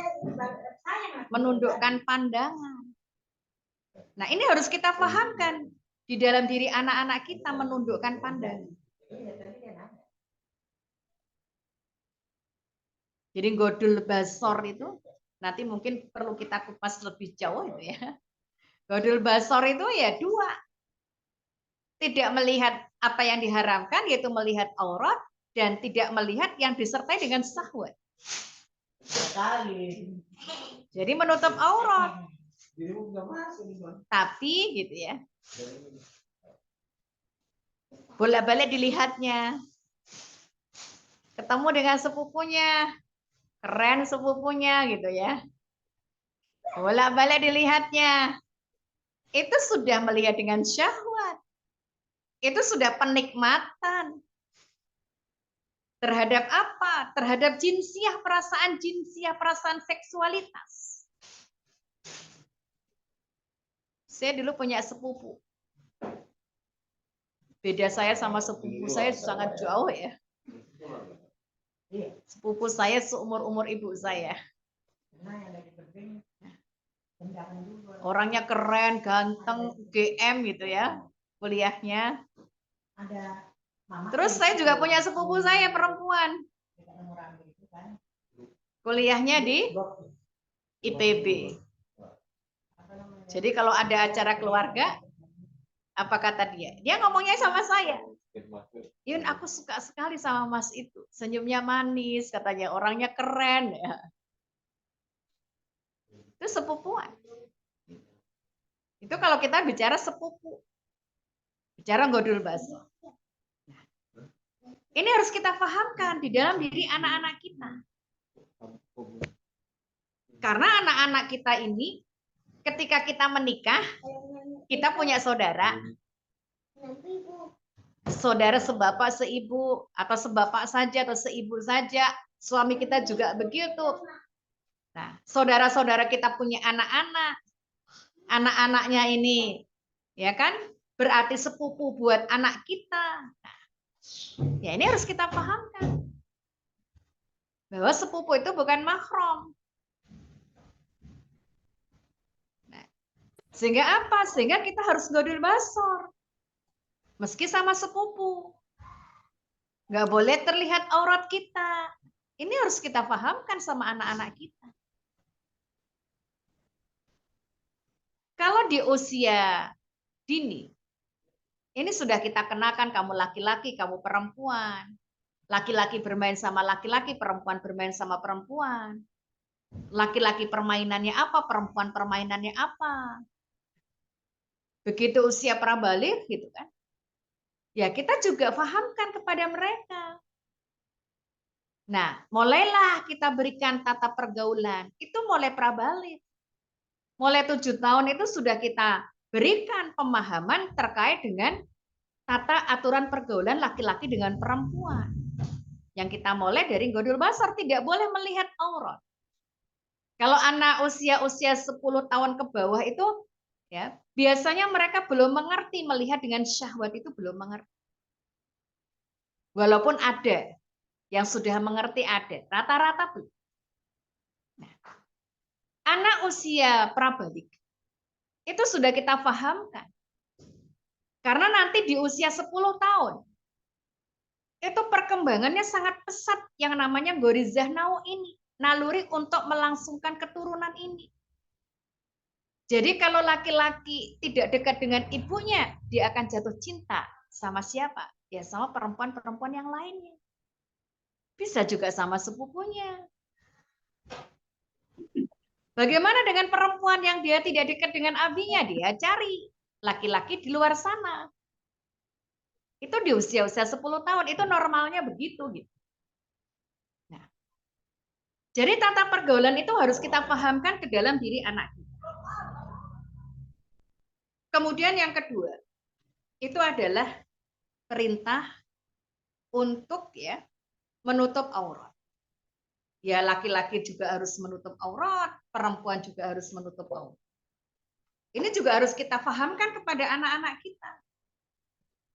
menundukkan pandangan. Nah ini harus kita fahamkan. Di dalam diri anak-anak kita menundukkan pandangan. Jadi godul basor itu nanti mungkin perlu kita kupas lebih jauh itu ya. Godul basor itu ya dua. Tidak melihat apa yang diharamkan, yaitu melihat aurat, dan tidak melihat yang disertai dengan syahwat. Jadi menutup aurat. Tapi gitu ya. Bolak-balik dilihatnya. Ketemu dengan sepupunya. Keren sepupunya gitu ya. Bolak-balik dilihatnya. Itu sudah melihat dengan syahwat. Itu sudah penikmatan. Terhadap apa? Terhadap jinsiah, perasaan seksualitas. Saya dulu punya sepupu. Beda saya sama sepupu saya sangat jauh ya. Sepupu saya seumur-umur ibu saya. Orangnya keren, ganteng, GM gitu ya, kuliahnya. Terus saya juga punya sepupu saya perempuan. Kuliahnya di IPB. Jadi kalau ada acara keluarga, apa kata dia? Dia ngomongnya sama saya. Yun, aku suka sekali sama Mas itu. Senyumnya manis, katanya orangnya keren. Ya. Itu sepupuan. Itu kalau kita bicara sepupu. Bicara godul baso. Ini harus kita pahamkan di dalam diri anak-anak kita. Karena anak-anak kita ini, ketika kita menikah, kita punya saudara. Saudara sebapak, seibu, atau sebapak saja, atau seibu saja. Suami kita juga begitu. Nah, saudara-saudara kita punya anak-anak. Anak-anaknya ini, ya kan, berarti sepupu buat anak kita. Nah, ya ini harus kita pahamkan. Bahwa sepupu itu bukan mahram. Nah, sehingga apa? Sehingga kita harus godul basor. Meski sama sepupu. Nggak boleh terlihat aurat kita. Ini harus kita pahamkan sama anak-anak kita. Kalau di usia dini, ini sudah kita kenakan kamu laki-laki, kamu perempuan. Laki-laki bermain sama laki-laki, perempuan bermain sama perempuan. Laki-laki permainannya apa, perempuan permainannya apa. Begitu usia prabalik gitu kan. Ya kita juga pahamkan kepada mereka. Nah, mulailah kita berikan tata pergaulan. Itu mulai prabalik. Mulai 7 tahun itu sudah kita berikan pemahaman terkait dengan tata aturan pergaulan laki-laki dengan perempuan. Yang kita mulai dari godul basar, tidak boleh melihat aurat. Kalau anak usia 10 tahun ke bawah itu, ya biasanya mereka belum mengerti, melihat dengan syahwat itu belum mengerti. Walaupun ada yang sudah mengerti, ada, rata-rata belum. Nah, anak usia prabalik itu sudah kita pahamkan. Karena nanti di usia 10 tahun, itu perkembangannya sangat pesat yang namanya gorizah nau ini. Naluri untuk melangsungkan keturunan ini. Jadi kalau laki-laki tidak dekat dengan ibunya, dia akan jatuh cinta sama siapa? Ya sama perempuan-perempuan yang lainnya. Bisa juga sama sepupunya. Bagaimana dengan perempuan yang dia tidak dekat dengan abinya? Dia cari laki-laki di luar sana. Itu di usia-usia 10 tahun, itu normalnya begitu. Gitu. Nah, jadi tata pergaulan itu harus kita pahamkan ke dalam diri anak kita. Kemudian yang kedua, itu adalah perintah untuk ya menutup aurat. Ya laki-laki juga harus menutup aurat, perempuan juga harus menutup aurat. Ini juga harus kita pahamkan kepada anak-anak kita.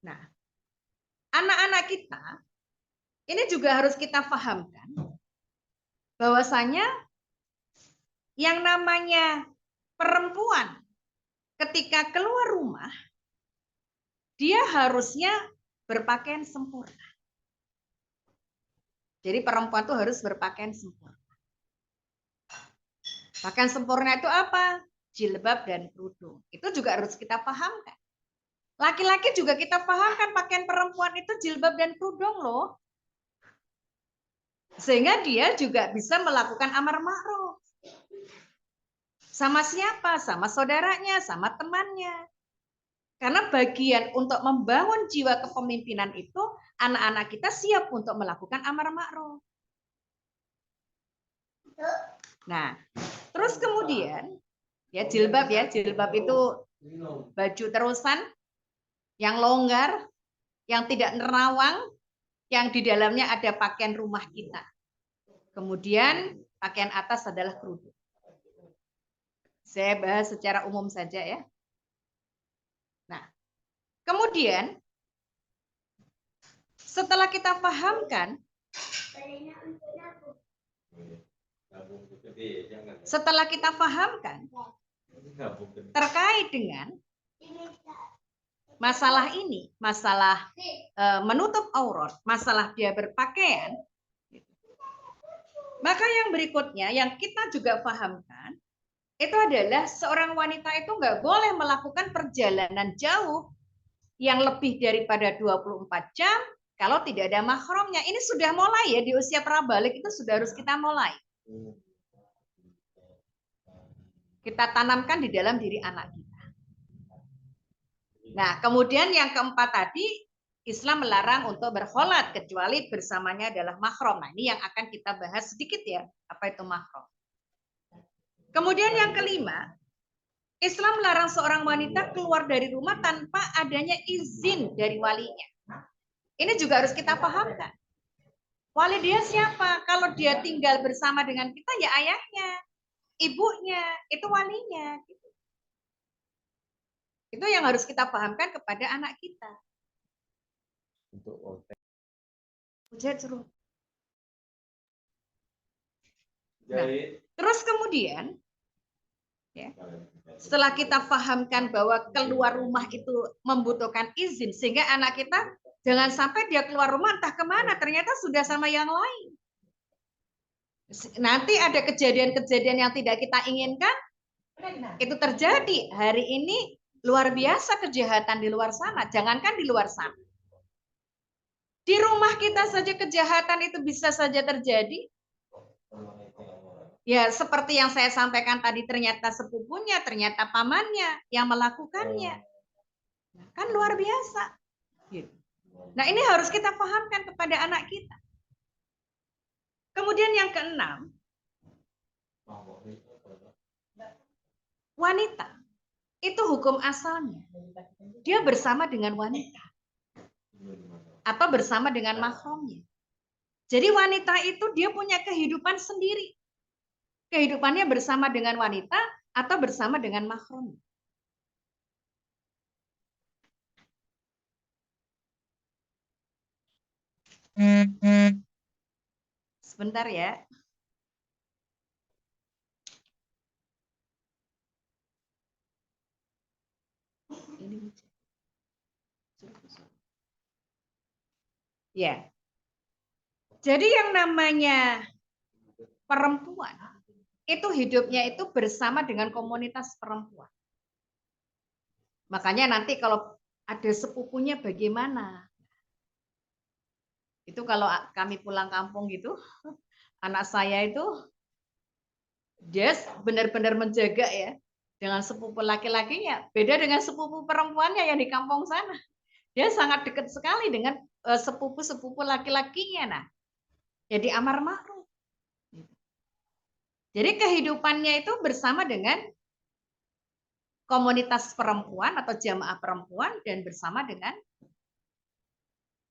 Nah, anak-anak kita ini juga harus kita pahamkan bahwasanya yang namanya perempuan ketika keluar rumah, dia harusnya berpakaian sempurna. Jadi perempuan itu harus berpakaian sempurna. Pakaian sempurna itu apa? Jilbab dan kerudung. Itu juga harus kita pahamkan. Laki-laki juga kita pahamkan pakaian perempuan itu jilbab dan kerudung loh. Sehingga dia juga bisa melakukan amar ma'ruf. Sama siapa? Sama saudaranya, sama temannya. Karena bagian untuk membangun jiwa kepemimpinan itu, anak-anak kita siap untuk melakukan amar ma'ruf. Nah, terus kemudian, ya jilbab itu baju terusan, yang longgar, yang tidak nerawang, yang di dalamnya ada pakaian rumah kita. Kemudian pakaian atas adalah kerudung. Saya bahas secara umum saja ya. Nah, kemudian setelah kita pahamkan Setelah kita pahamkan terkait dengan masalah ini, masalah menutup aurat, masalah dia berpakaian, maka yang berikutnya yang kita juga pahamkan itu adalah seorang wanita itu nggak boleh melakukan perjalanan jauh yang lebih daripada 24 jam kalau tidak ada mahramnya. Ini sudah mulai ya, di usia prabalik itu sudah harus kita mulai. Kita tanamkan di dalam diri anak kita. Nah, kemudian yang keempat tadi, Islam melarang untuk berkholat kecuali bersamanya adalah mahram. Nah, ini yang akan kita bahas sedikit ya, apa itu mahram. Kemudian yang kelima, Islam melarang seorang wanita keluar dari rumah tanpa adanya izin dari walinya. Ini juga harus kita pahamkan. Wali dia siapa? Kalau dia tinggal bersama dengan kita ya ayahnya, ibunya, itu walinya. Itu yang harus kita pahamkan kepada anak kita. Nah, terus kemudian, ya, setelah kita pahamkan bahwa keluar rumah itu membutuhkan izin, sehingga anak kita jangan sampai dia keluar rumah entah kemana, ternyata sudah sama yang lain. Nanti ada kejadian-kejadian yang tidak kita inginkan, itu terjadi. Hari ini luar biasa kejahatan di luar sana, jangankan di luar sana. Di rumah kita saja kejahatan itu bisa saja terjadi. Ya, seperti yang saya sampaikan tadi, ternyata sepupunya, ternyata pamannya yang melakukannya. Kan luar biasa. Nah, ini harus kita pahamkan kepada anak kita. Kemudian yang keenam, wanita itu hukum asalnya dia bersama dengan wanita atau bersama dengan mahramnya. Jadi wanita itu dia punya kehidupan sendiri. Kehidupannya bersama dengan wanita atau bersama dengan mahram. Sebentar ya. Ya. Jadi yang namanya perempuan itu hidupnya itu bersama dengan komunitas perempuan. Makanya nanti kalau ada sepupunya bagaimana? Itu kalau kami pulang kampung gitu, anak saya itu dia benar-benar menjaga ya dengan sepupu laki-lakinya. Beda dengan sepupu perempuannya yang di kampung sana. Dia sangat dekat sekali dengan sepupu-sepupu laki-lakinya. Nah, jadi amar ma'ruf. Jadi kehidupannya itu bersama dengan komunitas perempuan atau jamaah perempuan dan bersama dengan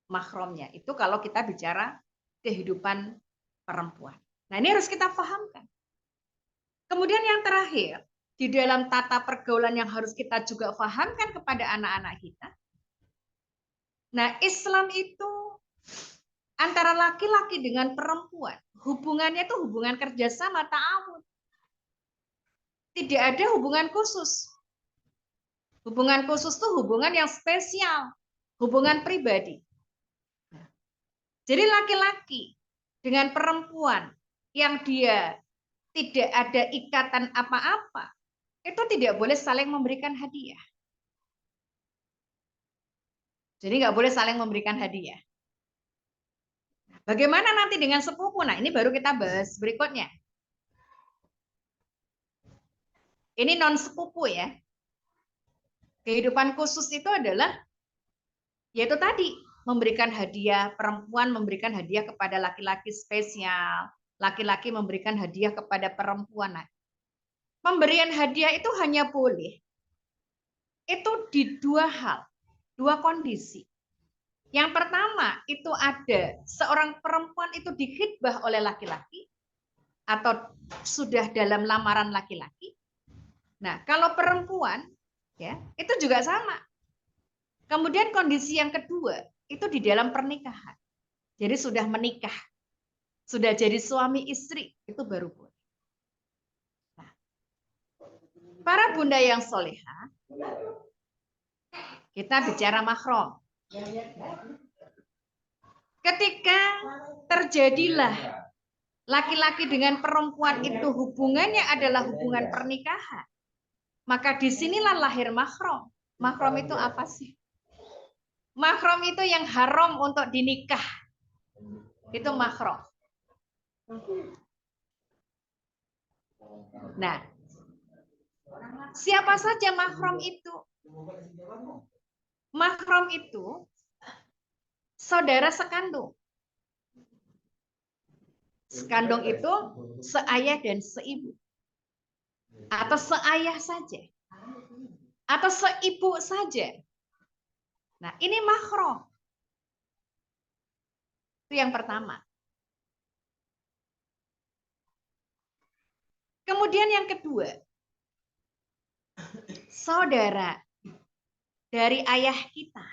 mahramnya. Itu kalau kita bicara kehidupan perempuan. Nah, ini harus kita pahamkan. Kemudian yang terakhir, di dalam tata pergaulan yang harus kita juga pahamkan kepada anak-anak kita. Nah, Islam itu antara laki-laki dengan perempuan, hubungannya itu hubungan kerjasama, ta'awun. Tidak ada hubungan khusus. Hubungan khusus itu hubungan yang spesial, hubungan pribadi. Jadi laki-laki dengan perempuan yang dia tidak ada ikatan apa-apa, itu tidak boleh saling memberikan hadiah. Jadi nggak boleh saling memberikan hadiah. Bagaimana nanti dengan sepupu? Nah, ini baru kita bahas berikutnya. Ini non sepupu ya. Kehidupan khusus itu adalah yaitu tadi memberikan hadiah, perempuan memberikan hadiah kepada laki-laki spesial, laki-laki memberikan hadiah kepada perempuan. Nah, pemberian hadiah itu hanya boleh itu di dua hal, dua kondisi. Yang pertama itu ada seorang perempuan itu dikhidbah oleh laki-laki atau sudah dalam lamaran laki-laki. Nah, kalau perempuan ya, itu juga sama. Kemudian kondisi yang kedua itu di dalam pernikahan. Jadi sudah menikah. Sudah jadi suami istri, itu baru boleh. Para bunda yang solehah, kita bicara mahram. Ketika terjadilah laki-laki dengan perempuan itu hubungannya adalah hubungan pernikahan, maka disinilah lahir mahram. Mahram itu apa sih? Mahram itu yang haram untuk dinikah. Itu mahram. Nah, siapa saja mahram itu? Mahram itu saudara sekandung. Sekandung itu seayah dan seibu. Atau seayah saja. Atau seibu saja. Nah, ini mahram. Itu yang pertama. Kemudian yang kedua, saudara dari ayah kita.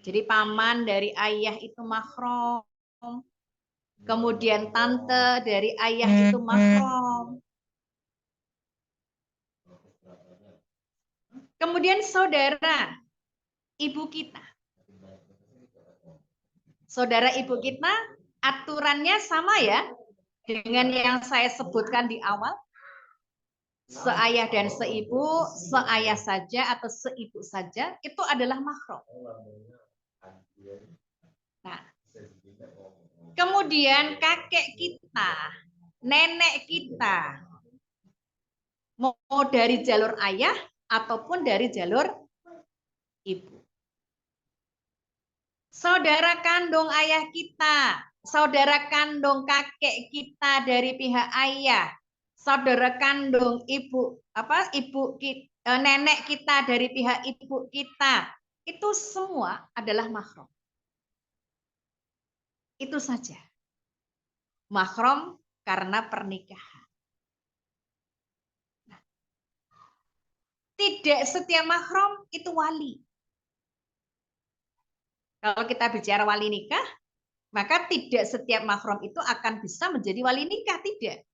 Jadi paman dari ayah itu mahram. Kemudian tante dari ayah itu mahram. Kemudian saudara ibu kita. Saudara ibu kita aturannya sama ya dengan yang saya sebutkan di awal. Seayah dan seibu, seayah saja atau seibu saja itu adalah mahram. Nah, kemudian kakek kita, nenek kita, mau dari jalur ayah ataupun dari jalur ibu. Saudara kandung ayah kita, saudara kandung kakek kita dari pihak ayah, saudara kandung nenek kita dari pihak ibu kita, itu semua adalah mahram. Itu saja. Mahram karena pernikahan. Nah, tidak setiap mahram itu wali. Kalau kita bicara wali nikah, maka tidak setiap mahram itu akan bisa menjadi wali nikah, tidak.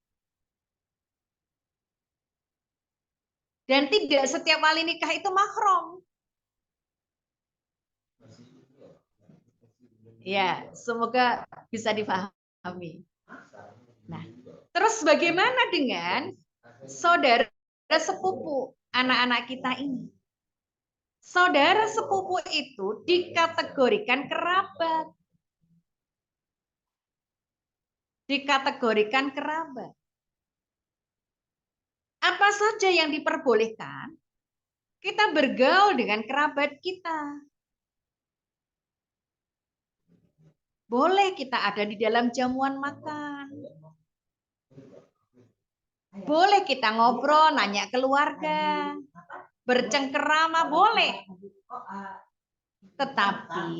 Dan tidak setiap wali nikah itu mahram. Ya, semoga bisa dipahami. Nah, terus bagaimana dengan saudara sepupu anak-anak kita ini? Saudara sepupu itu dikategorikan kerabat. Dikategorikan kerabat. Apa saja yang diperbolehkan? Kita bergaul dengan kerabat kita. Boleh kita ada di dalam jamuan makan. Boleh kita ngobrol, nanya keluarga. Bercengkerama boleh. Tetapi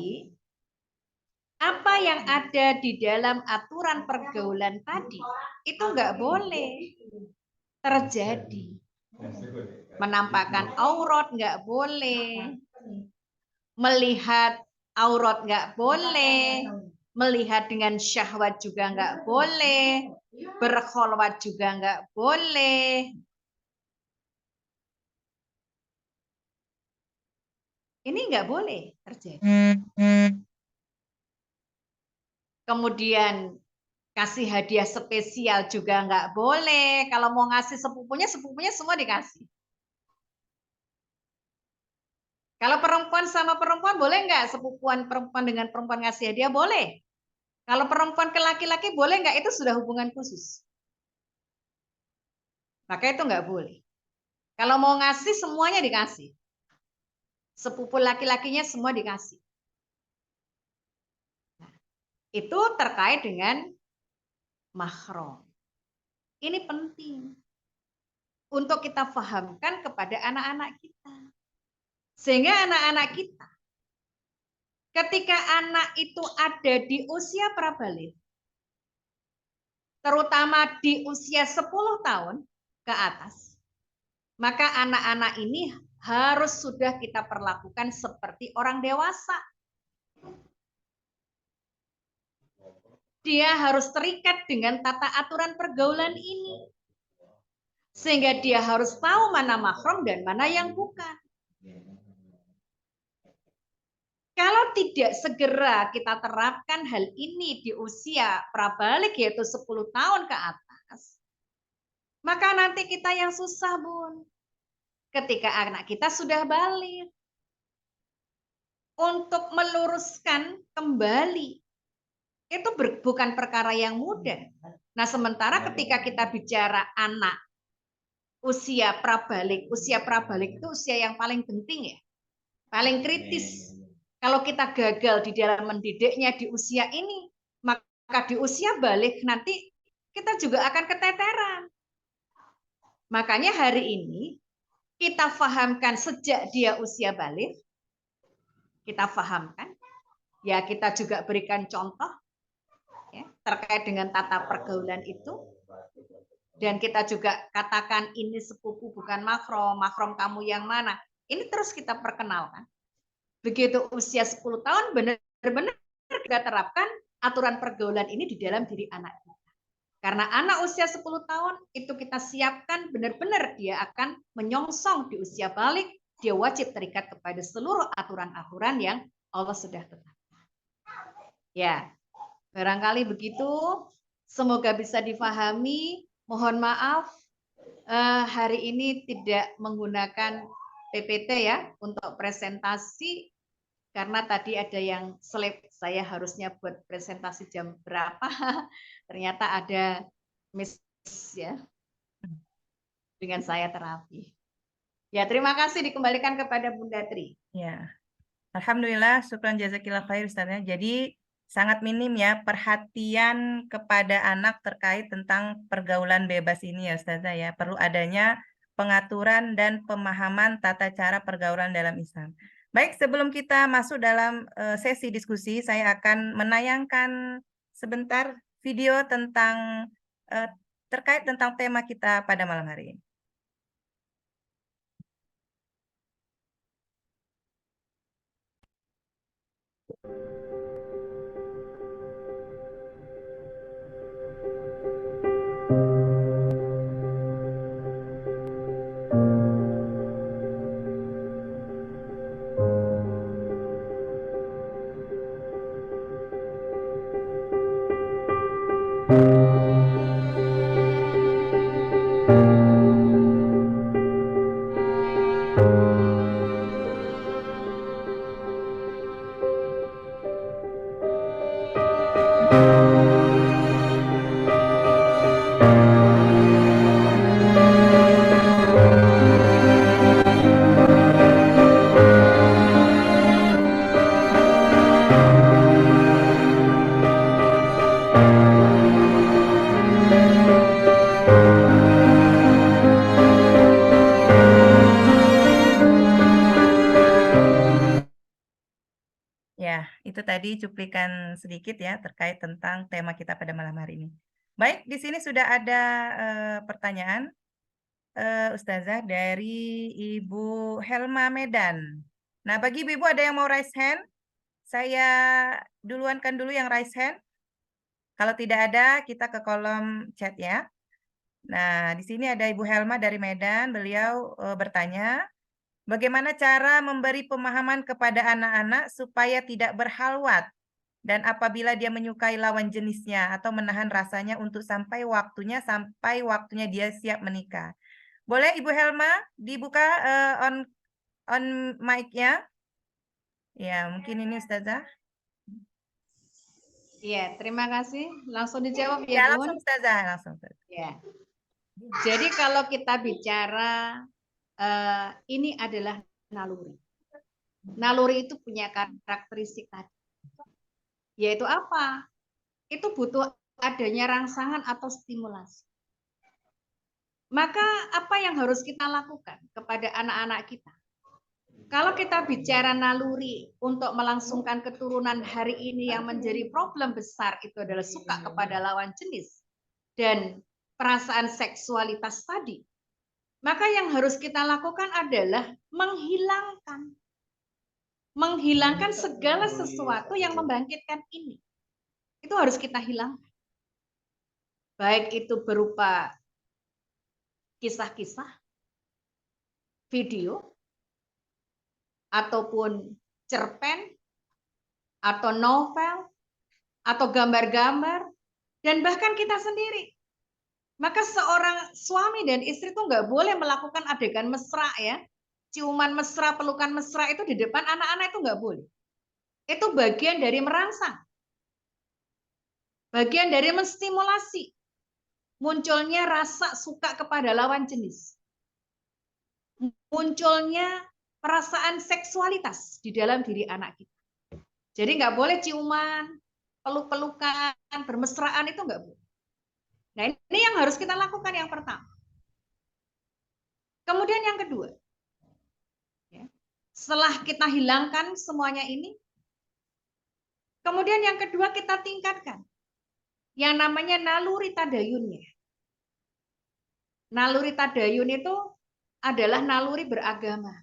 apa yang ada di dalam aturan pergaulan tadi itu nggak boleh terjadi. Menampakkan aurat nggak boleh. Melihat aurat nggak boleh. Melihat dengan syahwat juga nggak boleh. Berkholwat juga nggak boleh. Ini nggak boleh terjadi. Kemudian kasih hadiah spesial juga nggak boleh. Kalau mau ngasih sepupunya semua dikasih. Kalau perempuan sama perempuan boleh nggak sepupuan perempuan dengan perempuan ngasih hadiah? Boleh. Kalau perempuan ke laki-laki boleh nggak? Itu sudah hubungan khusus. Maka itu nggak boleh. Kalau mau ngasih semuanya dikasih. Sepupu laki-lakinya semua dikasih. Nah, itu terkait dengan mahram. Ini penting untuk kita fahamkan kepada anak-anak kita. Sehingga anak-anak kita, ketika anak itu ada di usia prabaligh, terutama di usia 10 tahun ke atas, maka anak-anak ini harus sudah kita perlakukan seperti orang dewasa. Dia harus terikat dengan tata aturan pergaulan ini. Sehingga dia harus tahu mana mahram dan mana yang bukan. Kalau tidak segera kita terapkan hal ini di usia prabalik yaitu 10 tahun ke atas, maka nanti kita yang susah, Bun. Ketika anak kita sudah balik. Untuk meluruskan kembali. Itu bukan perkara yang mudah. Nah, sementara ketika kita bicara anak usia prabalik itu usia yang paling penting ya. Paling kritis. Kalau kita gagal di dalam mendidiknya di usia ini, maka di usia balik nanti kita juga akan keteteran. Makanya hari ini kita fahamkan sejak dia usia balik, kita fahamkan, ya kita juga berikan contoh ya, terkait dengan tata pergaulan itu, dan kita juga katakan ini sepupu bukan mahram, mahram kamu yang mana, ini terus kita perkenalkan. Begitu usia 10 tahun benar-benar kita terapkan aturan pergaulan ini di dalam diri anak kita. Karena anak usia 10 tahun itu kita siapkan benar-benar dia akan menyongsong di usia balik, dia wajib terikat kepada seluruh aturan-aturan yang Allah sudah tetapkan. Ya, barangkali begitu. Semoga bisa difahami. Mohon maaf hari ini tidak menggunakan PPT ya untuk presentasi karena tadi ada yang slide saya harusnya buat presentasi jam berapa, ternyata ada miss ya dengan saya terapi. Ya, terima kasih dikembalikan kepada Bunda Tri. Ya, alhamdulillah, syukran jazakillah khair Ustaznya. Jadi sangat minim ya perhatian kepada anak terkait tentang pergaulan bebas ini ya Ustazah ya. Perlu adanya pengaturan dan pemahaman tata cara pergaulan dalam Islam. Baik, sebelum kita masuk dalam sesi diskusi, saya akan menayangkan sebentar video tentang terkait tentang tema kita pada malam hari ini. Ya, itu tadi cuplikan sedikit ya terkait tentang tema kita pada malam hari ini. Baik, di sini sudah ada pertanyaan Ustazah dari Ibu Helma Medan. Nah, bagi ibu ada yang mau raise hand? Saya duluankan dulu yang raise hand. Kalau tidak ada, kita ke kolom chat ya. Nah, di sini ada Ibu Helma dari Medan. Beliau bertanya, bagaimana cara memberi pemahaman kepada anak-anak supaya tidak berhalwat dan apabila dia menyukai lawan jenisnya atau menahan rasanya untuk sampai waktunya dia siap menikah. Boleh Ibu Helma dibuka on mic-nya? Ya, mungkin ini Ustazah. Iya, terima kasih. Langsung dijawab Ya, ya, Bun. langsung Ustazah, langsung. Ya. Jadi kalau kita bicara ini adalah naluri. Naluri itu punya karakteristik tadi. Yaitu apa? Itu butuh adanya rangsangan atau stimulasi. Maka apa yang harus kita lakukan kepada anak-anak kita? Kalau kita bicara naluri untuk melangsungkan keturunan hari ini yang menjadi problem besar itu adalah suka kepada lawan jenis dan perasaan seksualitas tadi. Maka yang harus kita lakukan adalah menghilangkan segala sesuatu yang membangkitkan ini. Itu harus kita hilangkan. Baik itu berupa kisah-kisah, video, ataupun cerpen, atau novel, atau gambar-gambar, dan bahkan kita sendiri. Maka seorang suami dan istri itu nggak boleh melakukan adegan mesra ya. Ciuman mesra, pelukan mesra itu di depan anak-anak itu nggak boleh. Itu bagian dari merangsang. Bagian dari menstimulasi. Munculnya rasa suka kepada lawan jenis. Munculnya perasaan seksualitas di dalam diri anak kita. Jadi nggak boleh ciuman, peluk-pelukan, bermesraan itu nggak boleh. Nah ini yang harus kita lakukan yang pertama. Kemudian yang kedua, ya, setelah kita hilangkan semuanya ini, kemudian yang kedua kita tingkatkan yang namanya naluri tadayunnya. Naluri tadayun itu adalah naluri beragama.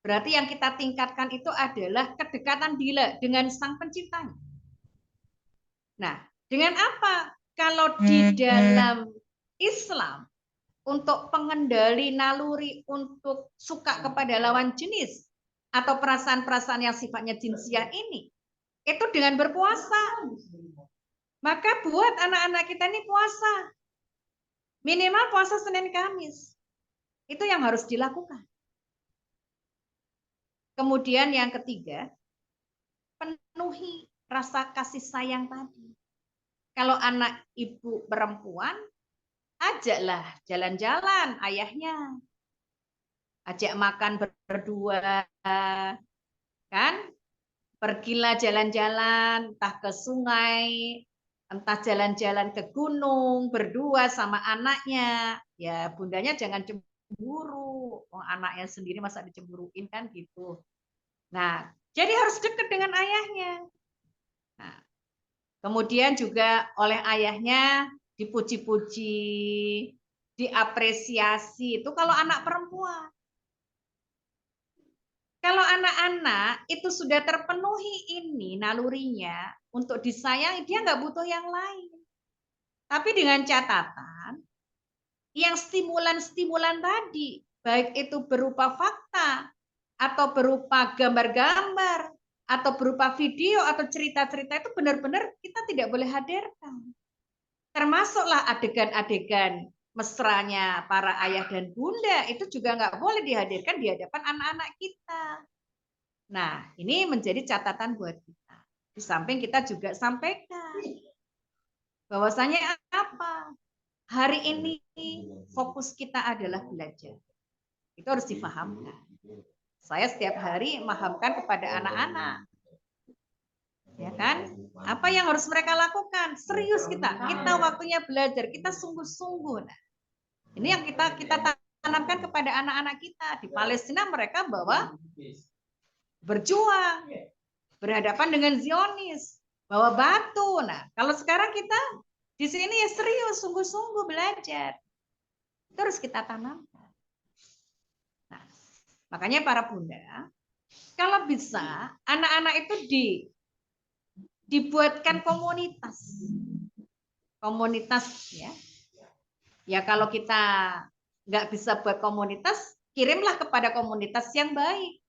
Berarti yang kita tingkatkan itu adalah kedekatan dengan Sang Penciptanya. Nah, dengan apa? Kalau di dalam Islam, untuk pengendali naluri untuk suka kepada lawan jenis atau perasaan-perasaan yang sifatnya jinsiah ini, itu dengan berpuasa. Maka buat anak-anak kita ini puasa. Minimal puasa Senin Kamis. Itu yang harus dilakukan. Kemudian yang ketiga, penuhi rasa kasih sayang tadi. Kalau anak ibu perempuan, ajaklah jalan-jalan ayahnya. Ajak makan berdua, kan? Pergilah jalan-jalan, entah ke sungai, entah jalan-jalan ke gunung, berdua sama anaknya. Ya bundanya jangan cemburu. Oh, anaknya sendiri masa dicemburuin kan gitu. Nah, jadi harus dekat dengan ayahnya. Nah, kemudian juga oleh ayahnya dipuji-puji, diapresiasi. Itu kalau anak perempuan. Kalau anak-anak itu sudah terpenuhi ini nalurinya untuk disayangi, dia nggak butuh yang lain. Tapi dengan catatan, yang stimulan-stimulan tadi, baik itu berupa fakta, atau berupa gambar-gambar, atau berupa video atau cerita-cerita itu benar-benar kita tidak boleh hadirkan. Termasuklah adegan-adegan mesranya para ayah dan bunda itu juga nggak boleh dihadirkan di hadapan anak-anak kita. Nah, ini menjadi catatan buat kita. Di samping kita juga sampaikan bahwasanya apa? Hari ini fokus kita adalah belajar. Itu harus dipahamkan. Saya setiap hari memahamkan kepada anak-anak. Ya kan? Apa yang harus mereka lakukan? Serius kita waktunya belajar, kita sungguh-sungguh. Nah, ini yang kita tanamkan kepada anak-anak kita. Di Palestina mereka bahwa berjuang, berhadapan dengan Zionis, bawa batu. Nah, kalau sekarang kita di sini ya serius, sungguh-sungguh belajar. Terus kita tanamkan. Nah, makanya para bunda, kalau bisa anak-anak itu dibuatkan komunitas. Komunitas ya. Ya kalau kita nggak bisa buat komunitas, kirimlah kepada komunitas yang baik.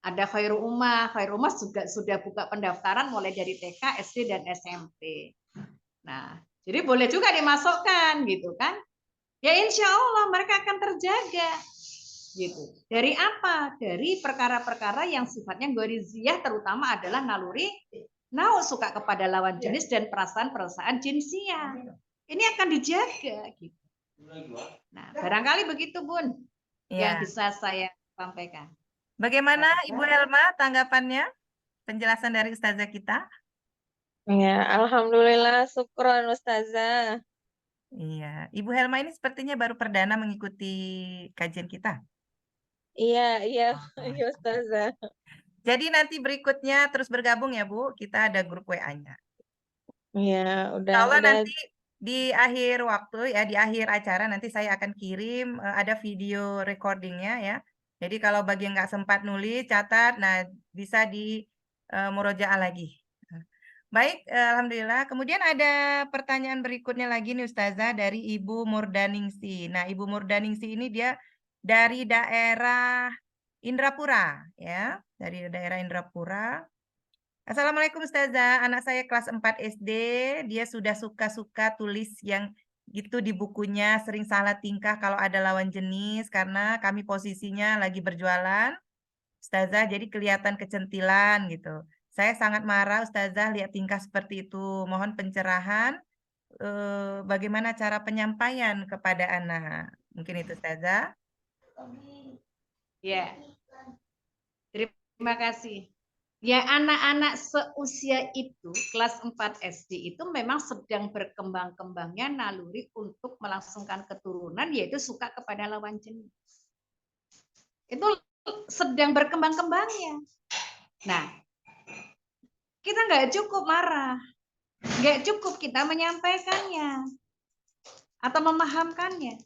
Ada Khairul Ummah juga sudah buka pendaftaran mulai dari TK, SD dan SMP. Nah, jadi boleh juga dimasukkan gitu kan? Ya insya Allah mereka akan terjaga gitu. Dari apa? Dari perkara-perkara yang sifatnya ghoriziyah, terutama adalah naluri suka kepada lawan jenis dan perasaan-perasaan jinsiah. Ini akan dijaga gitu. Nah, barangkali begitu Bun yang bisa saya sampaikan. Bagaimana Ibu Helma tanggapannya? Penjelasan dari Ustazah kita? Ya, alhamdulillah, syukron Ustazah. Iya, Ibu Helma ini sepertinya baru perdana mengikuti kajian kita. Iya, iya Ustazah. Jadi nanti berikutnya terus bergabung ya Bu, kita ada grup WA-nya. Iya, Kalau udah. nanti di akhir waktu ya, di akhir acara nanti saya akan kirim ada video recordingnya ya. Jadi kalau bagi yang nggak sempat nulis, catat, nah bisa di murojaah lagi. Baik, alhamdulillah. Kemudian ada pertanyaan berikutnya lagi nih Ustazah dari Ibu Murdaningsi. Nah, Ibu Murdaningsi ini dia dari daerah Indrapura, ya, dari daerah Indrapura. Assalamualaikum Ustazah, anak saya kelas 4 SD, dia sudah suka-suka tulis yang gitu di bukunya, sering salah tingkah kalau ada lawan jenis karena kami posisinya lagi berjualan. Ustazah, jadi kelihatan kecentilan gitu. Saya sangat marah Ustazah lihat tingkah seperti itu. Mohon pencerahan bagaimana cara penyampaian kepada anak. Mungkin itu Ustazah. Ya, terima kasih. Ya, anak-anak seusia itu, kelas 4 SD itu memang sedang berkembang-kembangnya naluri untuk melangsungkan keturunan, yaitu suka kepada lawan jenis. Itu sedang berkembang-kembangnya. Nah, kita nggak cukup marah, nggak cukup kita menyampaikannya atau memahamkannya.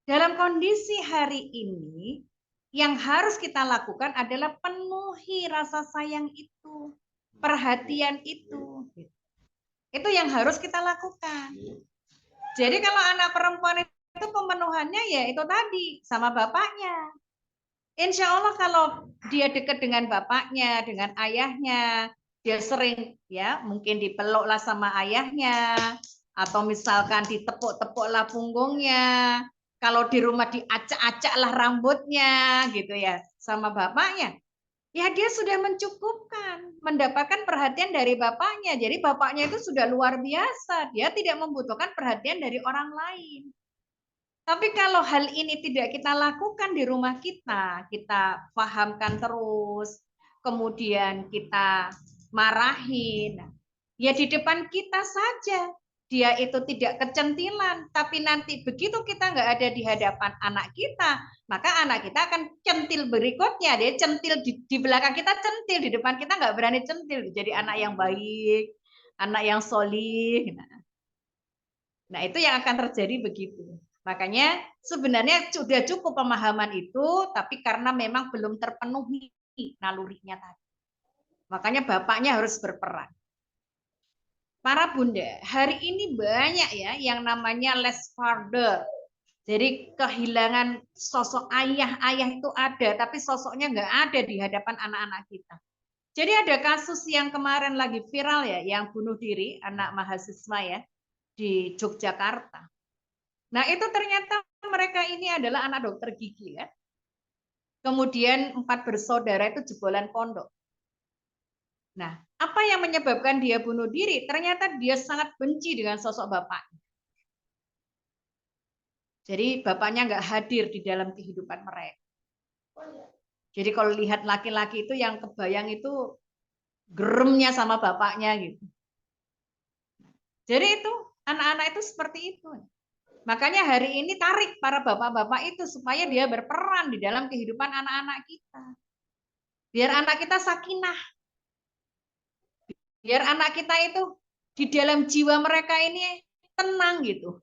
Dalam kondisi hari ini, yang harus kita lakukan adalah penuhi rasa sayang itu, perhatian itu. Itu yang harus kita lakukan. Jadi kalau anak perempuan itu pemenuhannya ya itu tadi, sama bapaknya. Insya Allah kalau dia dekat dengan bapaknya, dengan ayahnya, dia sering ya mungkin dipeluklah sama ayahnya, atau misalkan ditepuk-tepuklah punggungnya, kalau di rumah diacak-acaklah rambutnya gitu ya sama bapaknya, ya dia sudah mencukupkan mendapatkan perhatian dari bapaknya. Jadi bapaknya itu sudah luar biasa, dia tidak membutuhkan perhatian dari orang lain. Tapi kalau hal ini tidak kita lakukan di rumah kita pahamkan terus, kemudian kita marahin, ya di depan kita saja dia itu tidak kecentilan, tapi nanti begitu kita nggak ada di hadapan anak kita, maka anak kita akan centil berikutnya, dia centil di belakang kita centil, di depan kita nggak berani centil, jadi anak yang baik, anak yang solih. Nah itu yang akan terjadi begitu. Makanya sebenarnya sudah cukup pemahaman itu, tapi karena memang belum terpenuhi nalurinya tadi. Makanya bapaknya harus berperan. Para bunda, hari ini banyak ya yang namanya less father. Jadi kehilangan sosok ayah itu ada, tapi sosoknya nggak ada di hadapan anak-anak kita. Jadi ada kasus yang kemarin lagi viral ya, yang bunuh diri anak mahasiswa ya di Yogyakarta. Nah itu ternyata mereka ini adalah anak dokter gigi kan. Kemudian 4 bersaudara itu jebolan pondok. Nah, apa yang menyebabkan dia bunuh diri? Ternyata dia sangat benci dengan sosok bapaknya. Jadi bapaknya nggak hadir di dalam kehidupan mereka. Jadi kalau lihat laki-laki itu yang kebayang itu geremnya sama bapaknya gitu. Jadi itu anak-anak itu seperti itu. Makanya hari ini tarik para bapak-bapak itu supaya dia berperan di dalam kehidupan anak-anak kita. Biar anak kita sakinah. Biar anak kita itu di dalam jiwa mereka ini tenang gitu.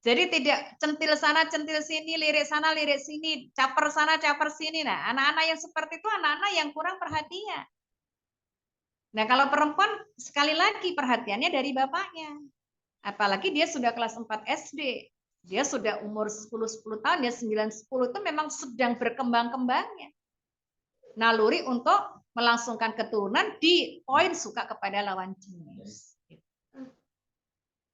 Jadi tidak centil sana, centil sini, lirik sana, lirik sini, caper sana, caper sini. Nah, anak-anak yang seperti itu anak-anak yang kurang perhatian. Nah, kalau perempuan sekali lagi perhatiannya dari bapaknya. Apalagi dia sudah kelas 4 SD. Dia sudah umur 10 tahun, dia 9-10 itu memang sedang berkembang-kembangnya. Naluri untuk melangsungkan keturunan di poin suka kepada lawan jenis.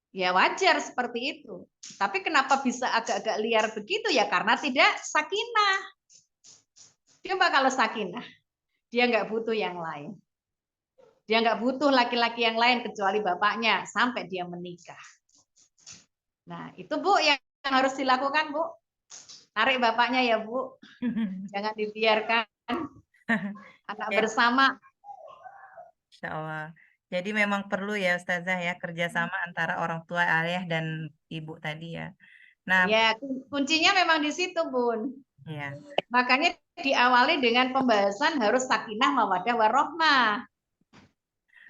Ya wajar seperti itu. Tapi kenapa bisa agak-agak liar begitu ya? Karena tidak sakinah. Coba kalau sakinah, dia nggak butuh yang lain. Dia nggak butuh laki-laki yang lain kecuali bapaknya sampai dia menikah. Nah itu Bu yang harus dilakukan Bu. Tarik bapaknya ya Bu. Jangan dibiarkan anak bersama. Insya Allah. Jadi memang perlu ya Ustazah ya kerjasama antara orang tua, ayah dan ibu tadi ya. Nah, ya kuncinya memang di situ Bun. Ya. Makanya diawali dengan pembahasan harus sakinah mawaddah warohmah.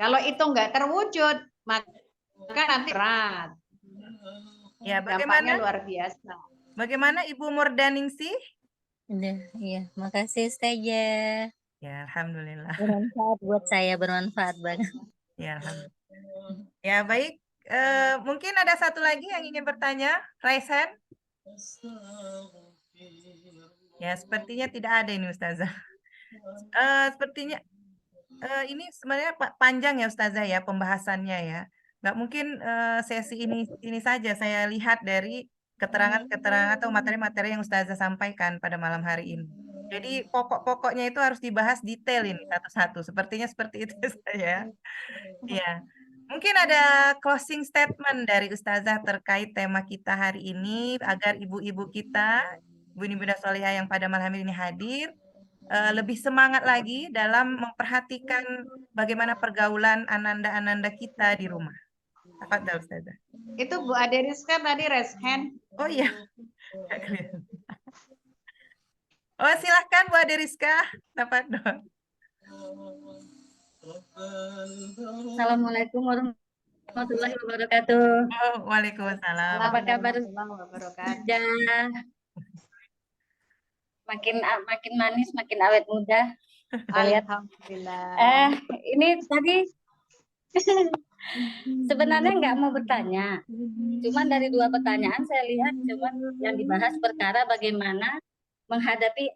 Kalau itu nggak terwujud, maka nanti berat. Ya, dampaknya luar biasa. Bagaimana Ibu Murdaningsi? Udah, iya. Makasih Ustazah. Ya, alhamdulillah. Bermanfaat buat saya, bermanfaat banget. Ya, alhamdulillah. Ya, baik. Mungkin ada satu lagi yang ingin bertanya, raise hand. Ya, sepertinya tidak ada ini Ustazah. Sepertinya ini sebenarnya panjang ya Ustazah ya pembahasannya ya. Nggak mungkin sesi ini saja saya lihat dari keterangan-keterangan atau materi-materi yang Ustazah sampaikan pada malam hari ini. Jadi pokok-pokoknya itu harus dibahas detail ini satu-satu. Sepertinya seperti itu saya. Ya. Mungkin ada closing statement dari Ustazah terkait tema kita hari ini agar ibu-ibu kita, ibu-ibu Solihah yang pada malam ini hadir, lebih semangat lagi dalam memperhatikan bagaimana pergaulan ananda-ananda kita di rumah. Tafadhal Ustazah. Itu Bu Ade Rizka tadi raise hand. Oh iya. Nggak kelihatan. Oh silahkan Bu Ade Rizka. Tafadhal. Assalamualaikum warahmatullahi wabarakatuh. Oh, waalaikumsalam. Apa kabar Warahmatullahi wabarakatuh. Ustazah? Makin manis, makin awet muda. Kita lihat. Alhamdulillah. Ini tadi sebenarnya nggak mau bertanya. Cuman dari 2 pertanyaan saya lihat cuman yang dibahas perkara bagaimana menghadapi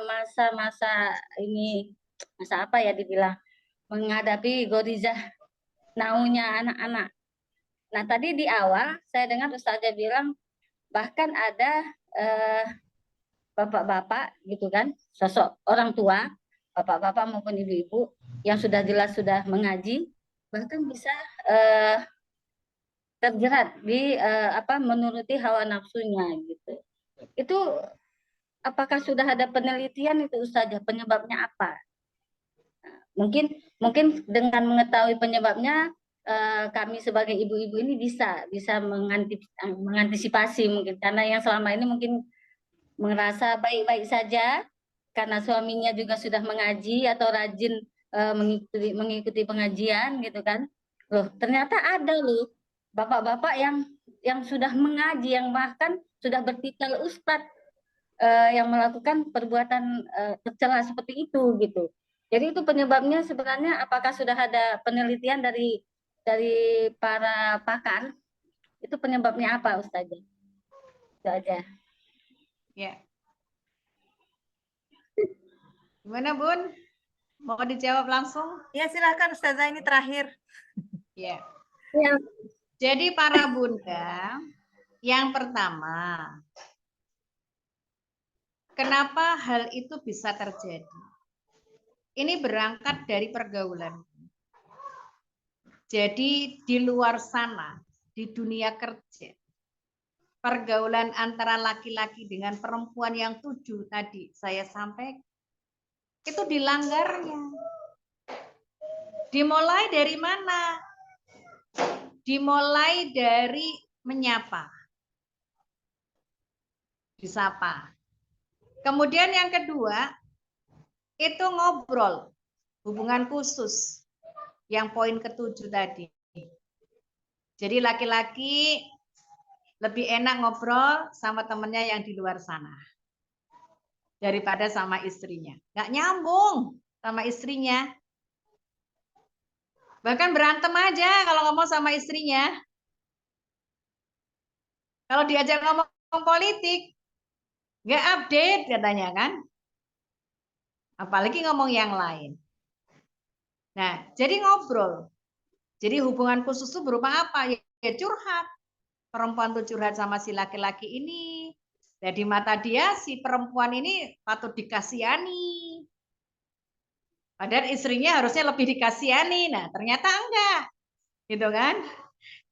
masa-masa ini, masa apa ya dibilang, menghadapi gorizah naunya anak-anak. Nah tadi di awal saya dengar Ustazah bilang bahkan ada bapak-bapak gitu kan, sosok orang tua, bapak-bapak maupun ibu-ibu yang sudah jelas sudah mengaji, bahkan bisa terjerat di menuruti hawa nafsunya gitu. Itu apakah sudah ada penelitian itu Ustazah penyebabnya apa? Mungkin dengan mengetahui penyebabnya kami sebagai ibu-ibu ini bisa mengantisipasi mungkin, karena yang selama ini mungkin merasa baik-baik saja karena suaminya juga sudah mengaji atau rajin mengikuti pengajian gitu kan. Loh, ternyata ada loh bapak-bapak yang sudah mengaji, yang bahkan sudah bertitel ustadz yang melakukan perbuatan tercela seperti itu gitu. Jadi itu penyebabnya sebenarnya apakah sudah ada penelitian dari para pakar? Itu penyebabnya apa Ustazah? Itu aja. Ya. Gimana Bun? Mau dijawab langsung? Ya silakan Ustazah, ini terakhir. Ya. Ya. Jadi para bunda, yang pertama, kenapa hal itu bisa terjadi? Ini berangkat dari pergaulan. Jadi di luar sana, di dunia kerja, pergaulan antara laki-laki dengan perempuan yang 7 tadi saya sampaikan, itu dilanggarnya. Dimulai dari mana? Dimulai dari menyapa, disapa. Kemudian yang kedua, itu ngobrol, hubungan khusus, yang poin ke-7 tadi. Jadi laki-laki lebih enak ngobrol sama temennya yang di luar sana daripada sama istrinya. Nggak nyambung sama istrinya. Bahkan berantem aja kalau ngomong sama istrinya. Kalau diajak ngomong politik, nggak update katanya kan. Apalagi ngomong yang lain. Nah, jadi ngobrol. Jadi hubungan khusus itu berupa apa? Ya curhat. Perempuan tuh curhat sama si laki-laki ini. Dan di mata dia si perempuan ini patut dikasihani. Padahal istrinya harusnya lebih dikasihani. Nah, ternyata enggak. Gitu kan?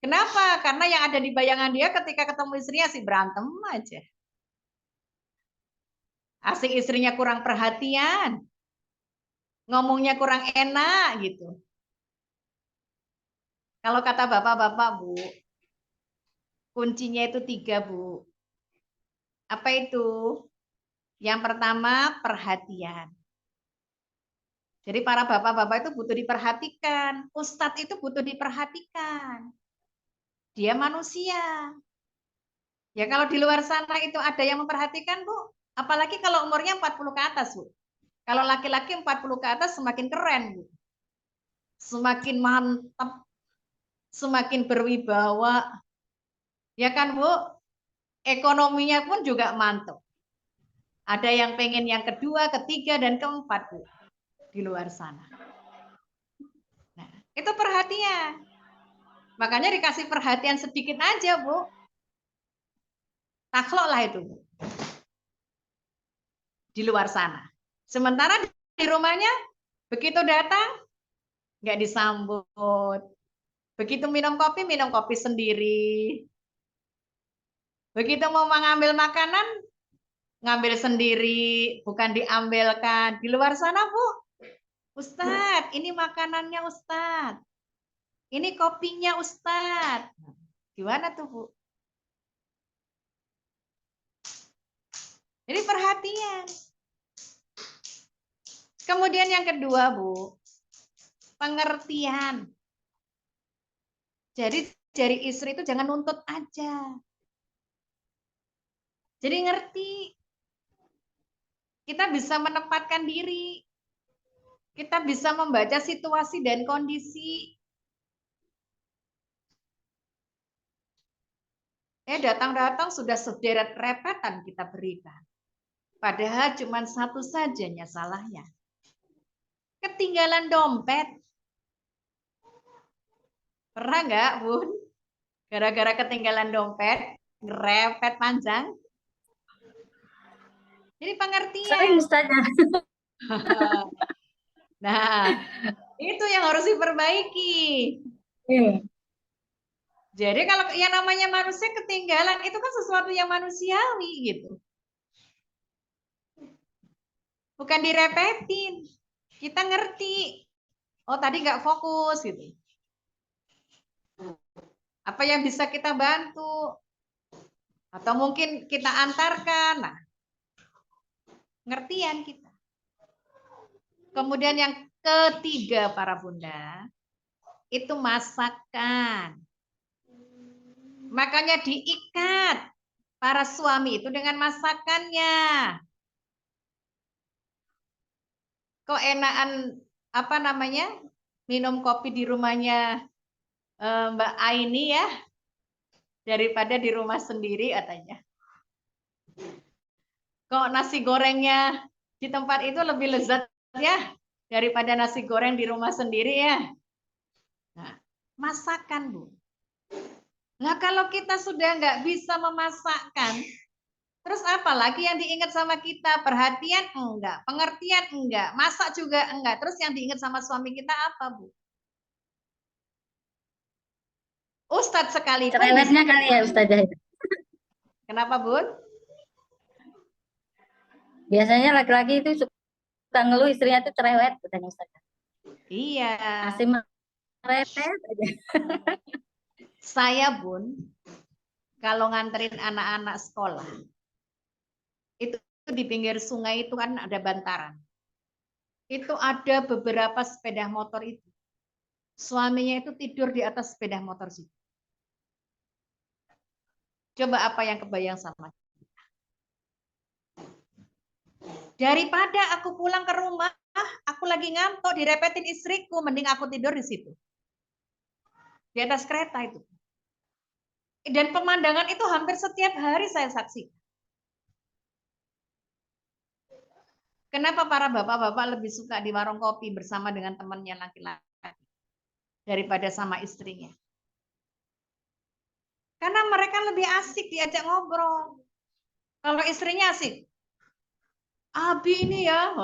Kenapa? Karena yang ada di bayangan dia ketika ketemu istrinya sih berantem aja. Asik istrinya kurang perhatian. Ngomongnya kurang enak gitu. Kalau kata bapak-bapak, Bu, kuncinya itu 3, Bu. Apa itu? Yang pertama, perhatian. Jadi para bapak-bapak itu butuh diperhatikan. Ustadz itu butuh diperhatikan. Dia manusia. Ya kalau di luar sana itu ada yang memperhatikan, Bu. Apalagi kalau umurnya 40 ke atas, Bu. Kalau laki-laki 40 ke atas semakin keren, Bu. semakin mantap, semakin berwibawa. Ya kan, Bu? Ekonominya pun juga mantap. Ada yang pengen yang kedua, ketiga, dan keempat, Bu, di luar sana. Nah, itu perhatian. Makanya dikasih perhatian sedikit aja, Bu. Takhluk lah itu, Bu. Di luar sana. Sementara di rumahnya, begitu datang, nggak disambut. Begitu minum kopi sendiri. Begitu mau mengambil makanan, ngambil sendiri, bukan diambilkan. Di luar sana, Bu, Ustadz, ini makanannya Ustadz. Ini kopinya Ustadz. Gimana tuh, Bu? Jadi perhatian. Kemudian yang kedua, Bu, pengertian. Jadi dari istri itu jangan nuntut aja. Jadi ngerti. Kita bisa menempatkan diri. Kita bisa membaca situasi dan kondisi. Datang-datang sudah sederet repetan kita berikan. Padahal cuma satu sajanya salahnya. Ketinggalan dompet. Pernah nggak, Bun? Gara-gara ketinggalan dompet, ngerepet panjang. Jadi pengertian. Sering Ustazah. Nah, itu yang harus diperbaiki. Jadi kalau yang namanya manusia ketinggalan, itu kan sesuatu yang manusiawi gitu. Bukan direpetin. Kita ngerti. Oh, tadi nggak fokus gitu. Apa yang bisa kita bantu? Atau mungkin kita antarkan. Nah, ngertian kita. Kemudian yang ketiga, para bunda, itu masakan. Makanya diikat para suami itu dengan masakannya. Kok enakan apa namanya? Minum kopi di rumahnya Mbak Aini ya, daripada di rumah sendiri katanya. Kok nasi gorengnya di tempat itu lebih lezat ya daripada nasi goreng di rumah sendiri ya. Nah, masakan, Bu. Nah, kalau kita sudah nggak bisa memasakkan, terus apa lagi yang diingat sama kita? Perhatian enggak, pengertian enggak, masak juga enggak. Terus yang diingat sama suami kita apa, Bu? Ustadz sekalipun. Cerewetnya kali ya Ustazah. Kenapa, Bun? Biasanya laki-laki itu suka ngeluh istrinya itu cerewet, katanya Ustazah. Iya. Masih merepet aja. Saya, Bun, kalau nganterin anak-anak sekolah, itu di pinggir sungai itu kan ada bantaran. Itu ada beberapa sepeda motor itu. Suaminya itu tidur di atas sepeda motor situ. Coba apa yang kebayang sama kita? Daripada aku pulang ke rumah, aku lagi ngantuk, direpetin istriku, mending aku tidur di situ. Di atas kereta itu. Dan pemandangan itu hampir setiap hari saya saksikan. Kenapa para bapak-bapak lebih suka di warung kopi bersama dengan temannya laki-laki daripada sama istrinya? Karena mereka lebih asik diajak ngobrol. Kalau istrinya asik, Abi ini ya,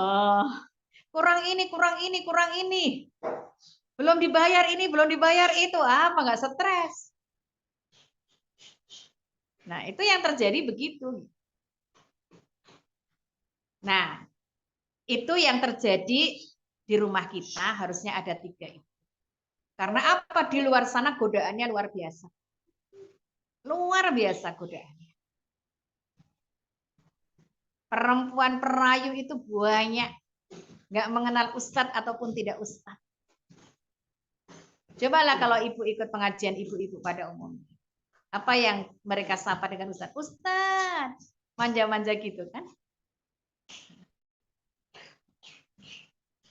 kurang ini, kurang ini, kurang ini. Belum dibayar ini, belum dibayar itu, apa nggak stres. Nah, itu yang terjadi begitu. Nah, itu yang terjadi di rumah kita harusnya ada 3 itu. Karena apa? Di luar sana godaannya luar biasa. Luar biasa godaannya. Perempuan perayu itu banyak. Nggak mengenal ustadz ataupun tidak ustadz. Cobalah kalau ibu ikut pengajian ibu-ibu pada umumnya. Apa yang mereka sapa dengan ustadz? Ustadz. Manja-manja gitu kan.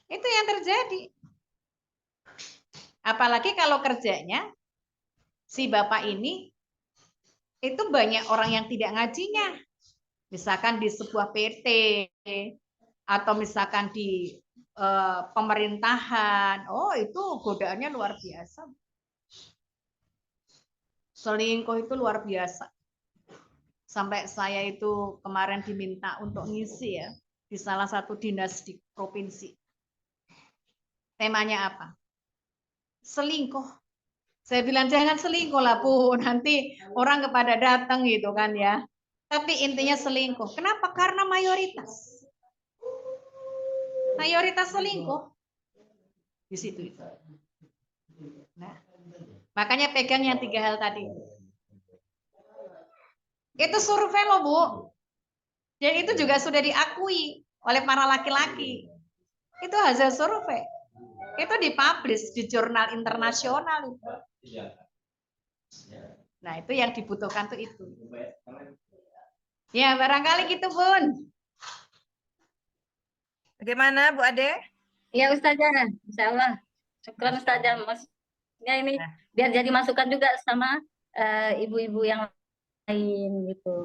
Itu yang terjadi. Apalagi kalau kerjanya si bapak ini itu banyak orang yang tidak ngajinya. Misalkan di sebuah PT atau misalkan di pemerintahan. Oh, itu godaannya luar biasa. Selingkuh itu luar biasa. Sampai saya itu kemarin diminta untuk ngisi ya di salah satu dinas di provinsi. Temanya apa? Selingkuh. Saya bilang jangan selingkuh lah Bu, nanti orang kepada datang gitu kan ya. Tapi intinya selingkuh. Kenapa? Karena mayoritas. Mayoritas selingkuh. Di situ itu. Nah, makanya pegang yang 3 hal tadi. Itu survei loh Bu. Dan itu juga sudah diakui oleh para laki-laki. Itu hasil survei. Itu dipublish di jurnal internasional itu. Nah, itu yang dibutuhkan tuh itu. Ya, barangkali gitu, Bun. Bagaimana Bu Ade? Ya Ustazah, Insya Allah. Syukran Ustazah. Maksudnya ini biar jadi masukan juga sama ibu-ibu yang lain gitu.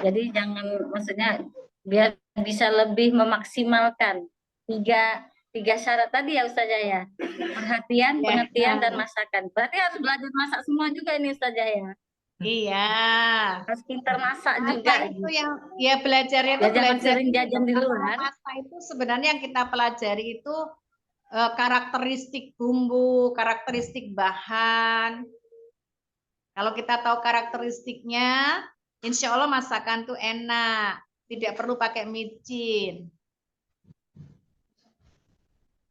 Jadi jangan, maksudnya biar bisa lebih memaksimalkan tiga syarat tadi ya Ustazah ya. Perhatian, pengertian, dan masakan. Berarti harus belajar masak semua juga ini Ustazah ya. Iya. Harus pintar masak Masak juga. itu yang ya belajarnya itu Ya, jangan belajar sering jajan di luar. masak itu sebenarnya yang kita pelajari itu karakteristik bumbu, karakteristik bahan. Kalau kita tahu karakteristiknya, insya Allah masakan tuh enak, tidak perlu pakai micin.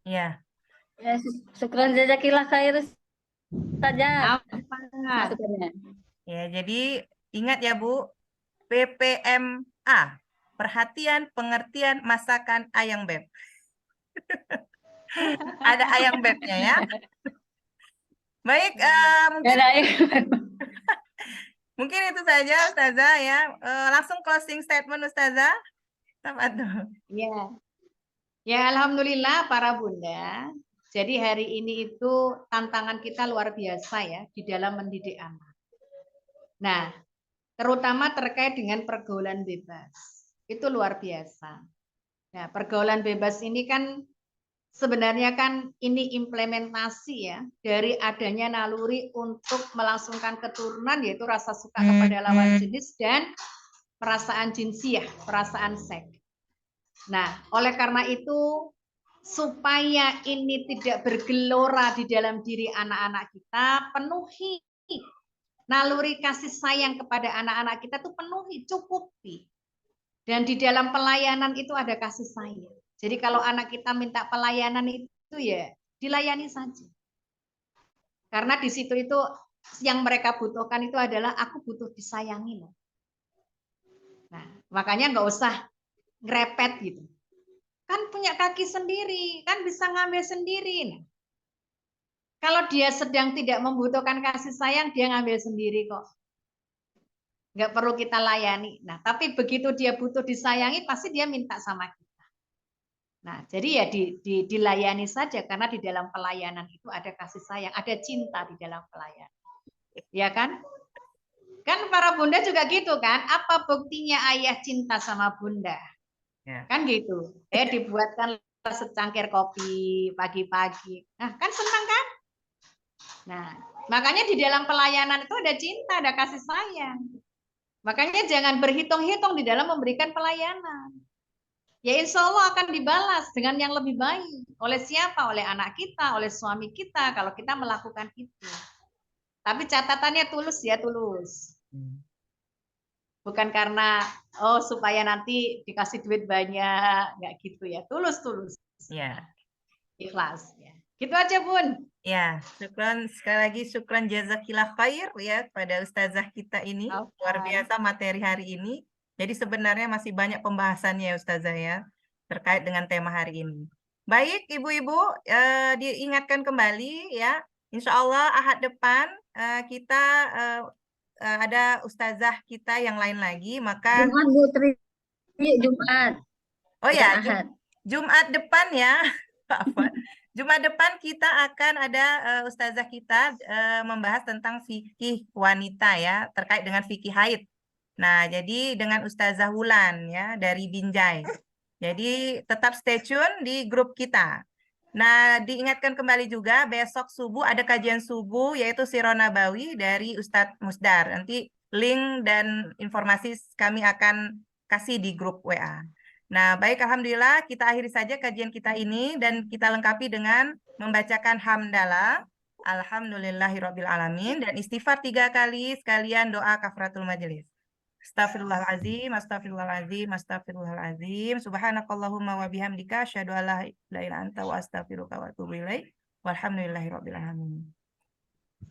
Ya. Ya, syukran jazakillah khair saja Apa? masukannya. Ya, jadi ingat ya Bu, PPMA, perhatian, pengertian, masakan ayang beb. Ada ayang bebnya ya. Baik, mungkin mungkin itu saja Ustazah ya. Langsung closing statement Ustazah. Tafadhol. Ya. Ya, alhamdulillah para Bunda. Jadi hari ini itu tantangan kita luar biasa ya di dalam mendidik anak. Nah, terutama terkait dengan pergaulan bebas. Itu luar biasa. Nah, pergaulan bebas ini kan sebenarnya kan ini implementasi ya dari adanya naluri untuk melangsungkan keturunan, yaitu rasa suka kepada lawan jenis dan perasaan jinsiah, perasaan seks. Nah, oleh karena itu supaya ini tidak bergelora di dalam diri anak-anak kita, penuhi naluri kasih sayang kepada anak-anak kita tuh penuhi, cukupi. Dan di dalam pelayanan itu ada kasih sayang. Jadi kalau anak kita minta pelayanan itu ya dilayani saja. Karena di situ itu yang mereka butuhkan itu adalah aku butuh disayangi loh. Nah, makanya nggak usah ngerepet gitu. Kan punya kaki sendiri, kan bisa ngambil sendiri. Nah, kalau dia sedang tidak membutuhkan kasih sayang, dia ngambil sendiri kok. Nggak perlu kita layani. Nah, tapi begitu dia butuh disayangi, pasti dia minta sama kita. Nah, jadi ya dilayani saja, karena di dalam pelayanan itu ada kasih sayang, ada cinta di dalam pelayanan. Ya kan? Kan para bunda juga gitu kan? Apa buktinya ayah cinta sama bunda? Ya. Kan gitu. Dibuatkan secangkir kopi pagi-pagi. Nah, kan senang kan? Nah, makanya di dalam pelayanan itu ada cinta, ada kasih sayang. Makanya jangan berhitung-hitung di dalam memberikan pelayanan. Ya insya Allah akan dibalas dengan yang lebih baik. Oleh siapa? Oleh anak kita, oleh suami kita, kalau kita melakukan itu. Tapi catatannya tulus ya, tulus. Bukan karena supaya nanti dikasih duit banyak, nggak gitu ya. Tulus. Ya. Ikhlas ya. Gitu aja Bun. Ya, syukran sekali lagi, syukran jazakillah khair ya pada ustazah kita ini. Luar biasa materi hari ini. Jadi sebenarnya masih banyak pembahasannya ya ustazah ya terkait dengan tema hari ini. Baik ibu-ibu, diingatkan kembali ya. Insya Allah ahad depan kita ada ustazah kita yang lain lagi, maka Jumat Bu Tri, Jumat. oh ya, Ahad. Jumat depan ya. Jumat depan kita akan ada ustazah kita membahas tentang fikih wanita ya, terkait dengan fikih haid. Nah, jadi dengan Ustazah Wulan ya dari Binjai. Jadi tetap stay tune di grup kita. Nah, diingatkan kembali juga besok subuh ada kajian subuh yaitu Sirah Nabawi dari Ustadz Musdar. Nanti link dan informasi kami akan kasih di grup WA. Nah, baik, alhamdulillah kita akhiri saja kajian kita ini dan kita lengkapi dengan membacakan hamdalah, alhamdulillahirabbil alamin, dan istighfar 3 kali sekalian doa kafaratul majelis. Astagfirullahaladzim, astagfirullahaladzim, astagfirullahaladzim. Subhanakallahumma wa bihamdika asyhadu an la ilaha illa anta wa astaghfiruka wa atubu ilaik. Walhamdulillahirabbil alamin.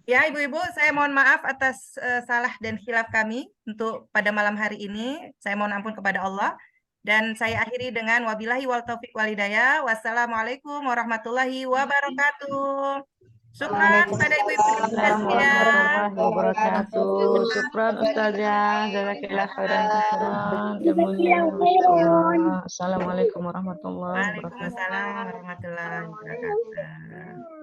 Ya, Ibu-ibu, saya mohon maaf atas salah dan khilaf kami untuk pada malam hari ini. Saya mohon ampun kepada Allah. Dan saya akhiri dengan wabillahi wal taufiq wal hidayah. Wassalamualaikum warahmatullahi wabarakatuh. Syukran kepada ibu-ibu dan Waalaikumsalam warahmatullahi wabarakatuh. Syukran Ustazah, jazakallah khairan katsiran. Ilmunya Masya Allah. Assalamualaikum warahmatullahi wabarakatuh. Waalaikumsalam warahmatullahi wabarakatuh.